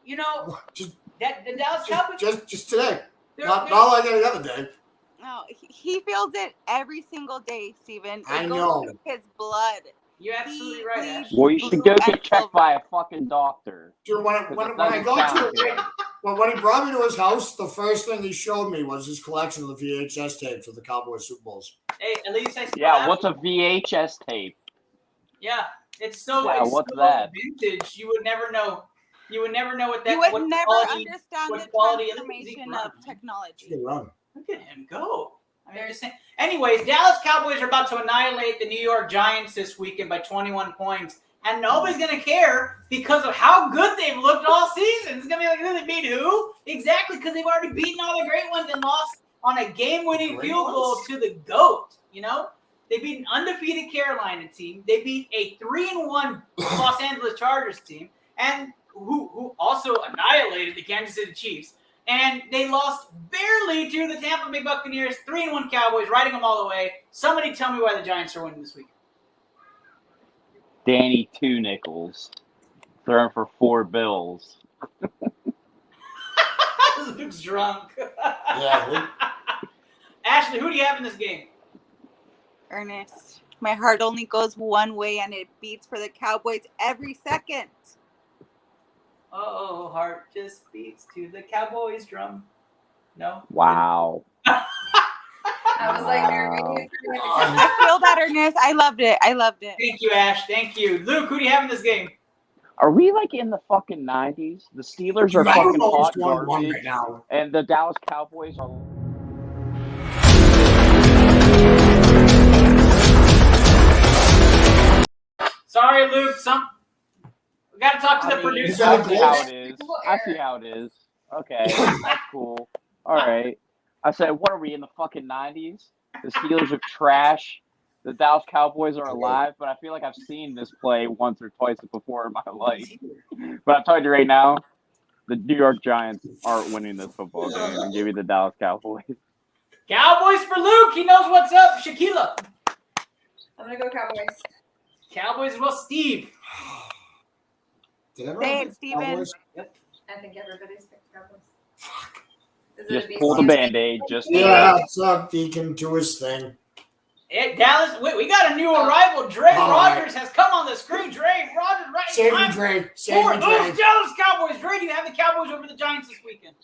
The Dallas Cowboys. Just today. Not like any other day. No, he feels it every single day, Steven. I It know. goes through his blood. You're absolutely right, Ash. Well, you should go get checked by a fucking doctor. Dude, when I got to it, when he brought me to his house, the first thing he showed me was his collection of the VHS tapes of the Cowboys Super Bowls. Hey, at least I still Yeah, have what's it. a VHS tape? Yeah, it's so what's that? vintage. You would never know. You would never know what that. You would what never quality, understand what the quality transformation of technology. Good run. Look at him go. I mean, just saying. Anyways, Dallas Cowboys are about to annihilate the New York Giants this weekend by 21 points. And nobody's going to care because of how good they've looked all season. It's going to be like, they beat who? Exactly, because they've already beaten all the great ones and lost on a game-winning field goal to the GOAT, you know? They beat an undefeated Carolina team. They beat a 3-1 Los Angeles Chargers team, and who also annihilated the Kansas City Chiefs. And they lost barely to the Tampa Bay Buccaneers, 3-1 Cowboys, riding them all the way. Somebody tell me why the Giants are winning this week. Danny Two Nickels throwing for 4 bills. Luke's drunk. Yeah. Ashley, who do you have in this game? Ernest, my heart only goes one way, and it beats for the Cowboys every second. Oh, heart just beats to the Cowboys drum. No? Wow. I was like, I feel that, Ernest. I loved it. Thank you, Ash. Thank you. Luke, who do you have in this game? Are we like in the fucking 90s? The Steelers are fucking hot garbage, right now. and the Dallas Cowboys are. Sorry, Luke. We got to talk to the producer. I see how it is. I see how it is. Okay, that's cool. All right. I said, what are we in the fucking 90s? The Steelers are trash. The Dallas Cowboys are alive, but I feel like I've seen this play once or twice before in my life. But I'm telling you right now, the New York Giants aren't winning this football game and give you the Dallas Cowboys. Cowboys for Luke. He knows what's up. Shaquilla. I'm going to go Cowboys. Cowboys as well. Steve. Say it, Steven. Yep. I think everybody's picked Cowboys. Just pull the Band-Aid. Yeah, what's up, Deacon? Do his thing. Dallas, we got a new arrival. Dre Rogers has come on the screen. Dre Rogers, right? Save me, Dre. Save me, Dre. Those Dallas Cowboys. Dre, do you have the Cowboys over the Giants this weekend?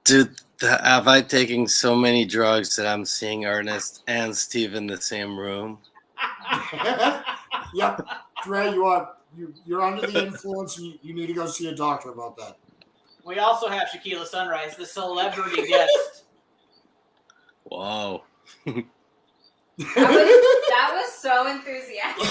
Dude, have I taken so many drugs that I'm seeing Ernest and Steve in the same room? Yep. Dre, you're under the influence, and you need to go see a doctor about that. We also have Shaquilla Sunrise, the celebrity guest. Whoa. That was so enthusiastic.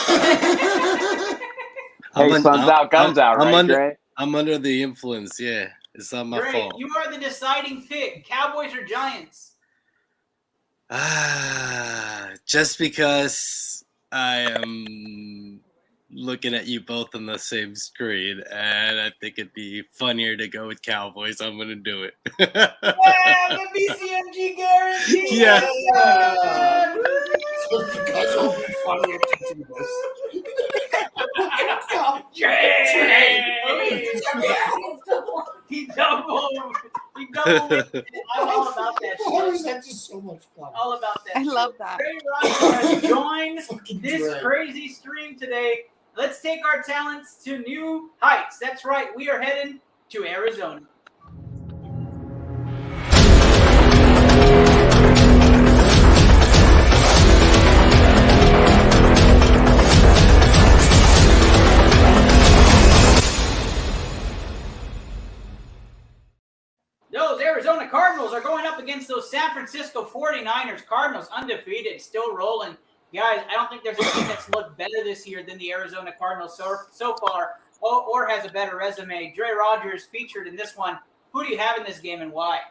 Hey, sun's out, guns out, right, Dre? I'm under the influence, yeah. It's not my Dre, fault. you are the deciding pick. Cowboys or Giants? Just because I am looking at you both on the same screen, and I think it'd be funnier to go with Cowboys, I'm going to do it. Yeah, the BCMG guarantee. Yeah. Guys will be funnier to do this. He doubled. I'm all about that Why shit. is that just so much fun? All about that. I shit. love that. Trey Rogers has joined this Dre. crazy stream today. Let's take our talents to new heights. That's right. We are heading to Arizona. against those San Francisco 49ers. Cardinals undefeated, still rolling. Guys, I don't think there's a team that's looked better this year than the Arizona Cardinals so far, or has a better resume. Dre Rogers featured in this one. Who do you have in this game and why?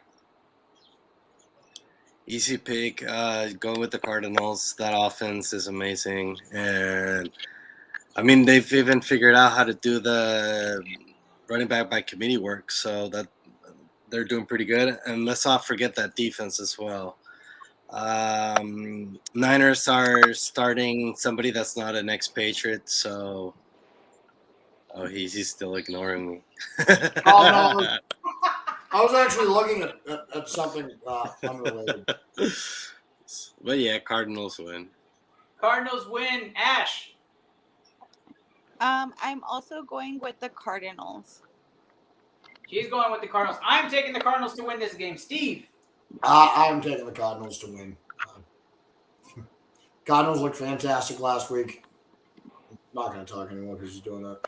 Easy pick. Going with the Cardinals. That offense is amazing. And, I mean, they've even figured out how to do the running back by committee work, so that they're doing pretty good. And let's not forget that defense as well. Niners are starting somebody that's not an ex-Patriot, so he's still ignoring me. Oh, no. I was actually looking at something unrelated. But yeah, Cardinals win. Cardinals win. Ash. I'm also going with the Cardinals. She's going with the Cardinals. I'm taking the Cardinals to win this game. Steve. I am taking the Cardinals to win. Cardinals looked fantastic last week. I'm not going to talk anymore because he's doing that.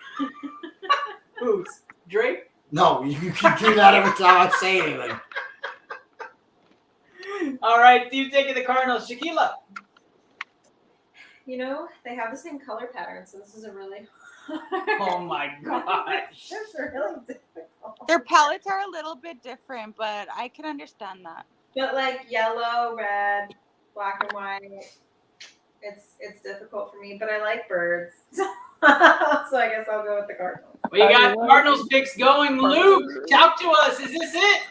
Who's? Drake? No, you can do that every time I say anything. All right, Steve taking the Cardinals. Shaquila. You know, they have the same color pattern, so this is a really Oh my gosh. That's really difficult. Their palettes are a little bit different, but I can understand that. But like yellow, red, black and white, it's difficult for me. But I like birds, so I guess I'll go with the Cardinals. Well, you got Cardinals picks going. Luke, talk to us. Is this it?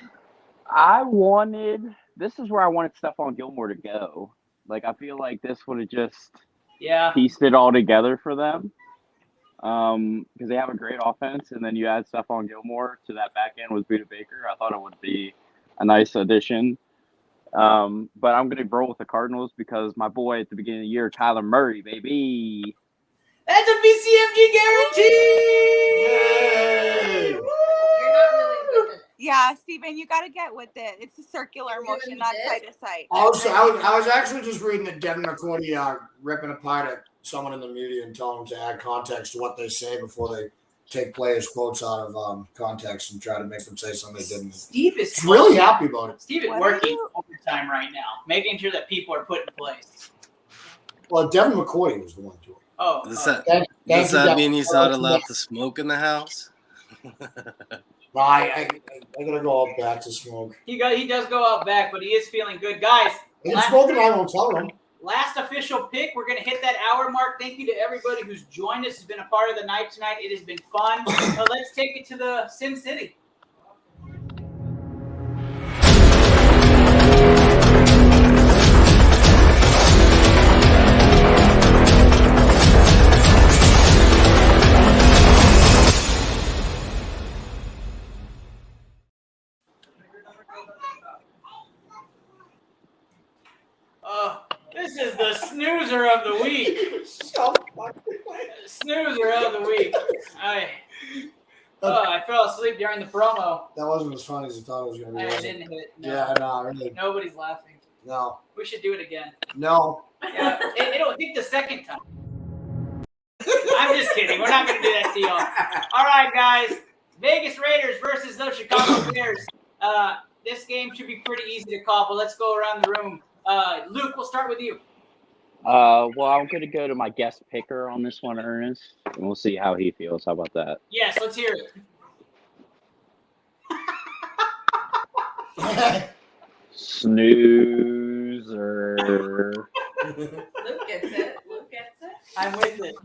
This is where I wanted Stephon Gilmore to go. Like, I feel like this would have just pieced it all together for them. Because they have a great offense, and then you add Stephon Gilmore to that back end with Budda Baker. I thought it would be a nice addition. But I'm going to roll with the Cardinals because my boy at the beginning of the year, Kyler Murray, baby. That's a BCMG guarantee! Yay! You're not really with it. Yeah, Steven, you got to get with it. It's a circular motion, not side to side. Also, I was actually just reading that Devin McCourty ripping apart at someone in the media and telling them to add context to what they say before they take players' quotes out of context and try to make them say something they didn't. Steve is really happy about it. Steve is working overtime right now, making sure that people are put in place. Well, Devin McCourty was the one doing it. Oh. Does that mean he's not allowed to smoke in the house? No, I gotta go out back to smoke. He does go out back, but he is feeling good. Guys, He's smoking, I won't tell him. Last official pick. We're going to hit that hour mark. Thank you to everybody who's joined us, has been a part of the night tonight. It has been fun. Let's take it to the Sin City. This is the snoozer of the week. Snoozer of the week. I fell asleep during the promo. That wasn't as funny as I thought it was going to be. I didn't hit. No. Yeah, no, really. Nobody's laughing. No. We should do it again. No. Yeah, it'll hit the second time. I'm just kidding. We're not going to do that to y'all. All right, guys. Vegas Raiders versus those Chicago Bears. This game should be pretty easy to call, but let's go around the room. Luke, we'll start with you. Well, I'm going to go to my guest picker on this one, Ernest, and we'll see how he feels. How about that? Yes, let's hear it. Snoozer. Luke gets it. Luke gets it. I'm with it.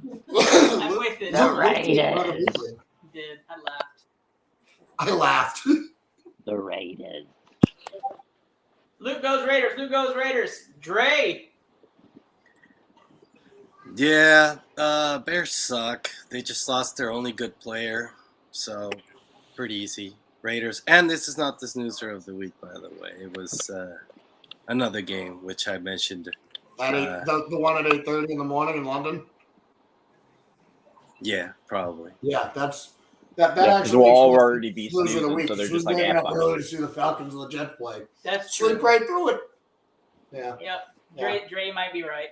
I'm with it. The Raiders. Did. I laughed. I laughed. The Raiders. Luke goes Raiders. Luke goes Raiders. Dre. Yeah, Bears suck. They just lost their only good player, so pretty easy. Raiders. And this is not the snoozer of the week, by the way. It was another game, which I mentioned. The one at 8:30 in the morning in London? Yeah, probably. Yeah, that actually will all already be snoozing, the week. so they're She just was like waking up half early to see the Falcons and the Jets play. That's Sleep true. right through it. Yeah. Yep. Dre might be right.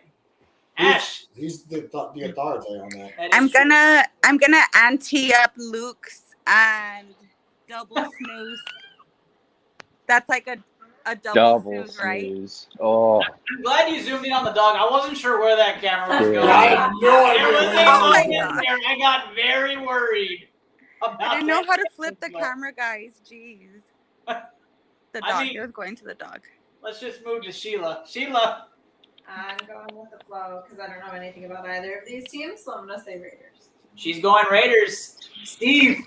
Ash. He's the authority on that. I'm gonna ante up Luke's and double snooze. That's like A double snooze, snooze. right? Oh, I'm glad you zoomed in on the dog. I wasn't sure where that camera was Yeah. going. I had no idea. There was where a that Oh my was moment going. there. I got very worried about I didn't know that how to flip the camera. camera, guys. Jeez. The I dog. mean- It was going to the dog. Let's just move to Sheila. Sheila. I'm going with the flow because I don't know anything about either of these teams, so I'm gonna say Raiders. She's going Raiders. Steve.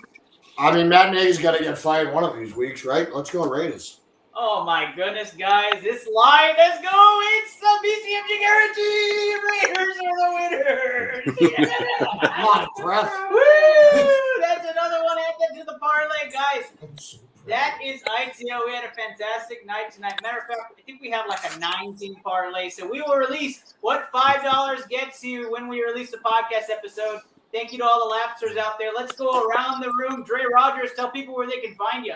I mean, Matt Nagy's got to get fired one of these weeks, right? Let's go Raiders. Oh my goodness, guys. This line, let's go. It's the BCMG guarantee. Raiders are the winners. Yeah. I'm out of breath. Woo! That's another one added to the parlay, guys. That is ITL. We had a fantastic night tonight. Matter of fact, I think we have like a 9-team parlay. So we will release what $5 gets you when we release the podcast episode. Thank you to all the lapsters out there. Let's go around the room. Dre Rogers, tell people where they can find you.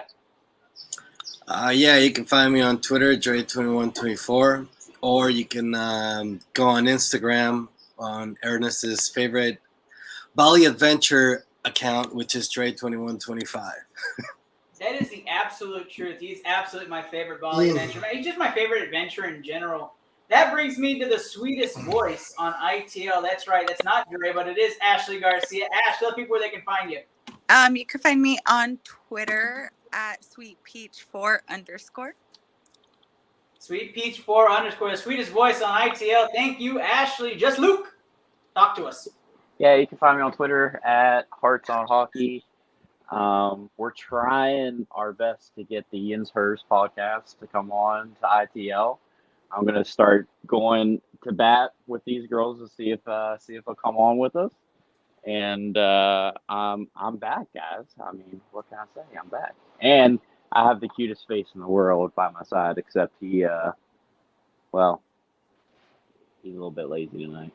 Yeah, you can find me on Twitter, Dre2124, or you can go on Instagram on Ernest's favorite Bali Adventure account, which is Dre2125. That is the absolute truth. He's absolutely my favorite Bali adventure. He's just my favorite adventure in general. That brings me to the sweetest voice on ITL. That's right. That's not Dre, but it is Ashley Garcia. Ash, tell people where they can find you. You can find me on Twitter at sweetpeach4_. Sweetpeach4_, the sweetest voice on ITL. Thank you, Ashley. Just Luke, talk to us. yeah, you can find me on Twitter at Hearts on Hockey. We're trying our best to get the Ian's Hers podcast to come on to ITL. I'm gonna start going to bat with these girls to see if they'll come on with us. And I'm back, guys. I mean, what can I say? I'm back, and I have the cutest face in the world by my side. Except he's a little bit lazy tonight.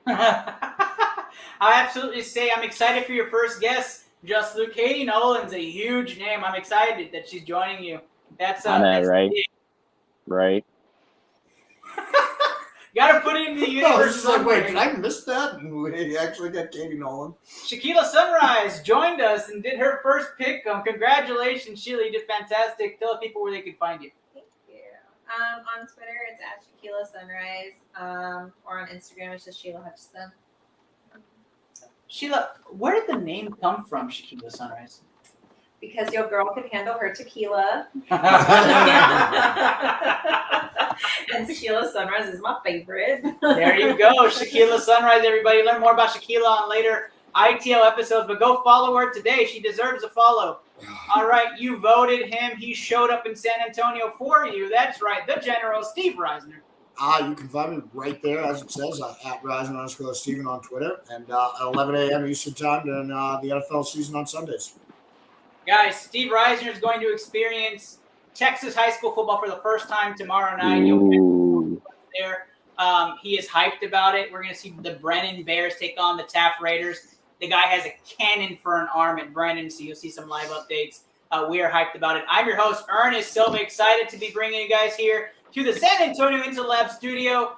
I absolutely say I'm excited for your first guest. Just Luke. Katie Nolan's a huge name. I'm excited that she's joining you. That's I know, that's right? big. Right. Got to put it in the No, universe. it's like, wait, did I miss that? And we actually got Katie Nolan. Shaquila Sunrise joined us and did her first pick. Congratulations, Sheila. You did fantastic. Tell people where they can find you. Thank you. On Twitter, it's at Shaquila Sunrise, or on Instagram, it's just Sheila Hutchison. Sheila, where did the name come from, Shaquila Sunrise? Because your girl can handle her tequila. And Shaquila Sunrise is my favorite. There you go. Shaquila Sunrise, everybody. Learn more about Shaquila on later ITL episodes, but go follow her today. She deserves a follow. All right, you voted him. He showed up in San Antonio for you. That's right, the General, Steve Reisner. You can find me right there, as it says, at Reisner_Steven on Twitter, and at 11 a.m. Eastern Time during the NFL season on Sundays. Guys, Steve Reisner is going to experience Texas high school football for the first time tomorrow night. You'll be there. He is hyped about it. We're going to see the Brennan Bears take on the Taft Raiders. The guy has a cannon for an arm at Brennan, so you'll see some live updates. We are hyped about it. I'm your host, Ernest Silva, excited to be bringing you guys here to the San Antonio IntelLab studio.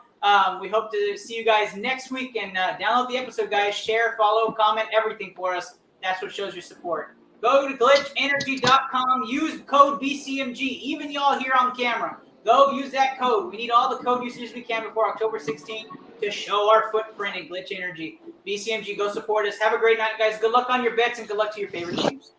We hope to see you guys next week, and download the episode, guys. Share, follow, comment, everything for us. That's what shows your support. Go to glitchenergy.com. Use code BCMG. Even y'all here on camera, go use that code. We need all the code usages we can before October 16th to show our footprint in Glytch Energy. BCMG, go support us. Have a great night, guys. Good luck on your bets and good luck to your favorite teams.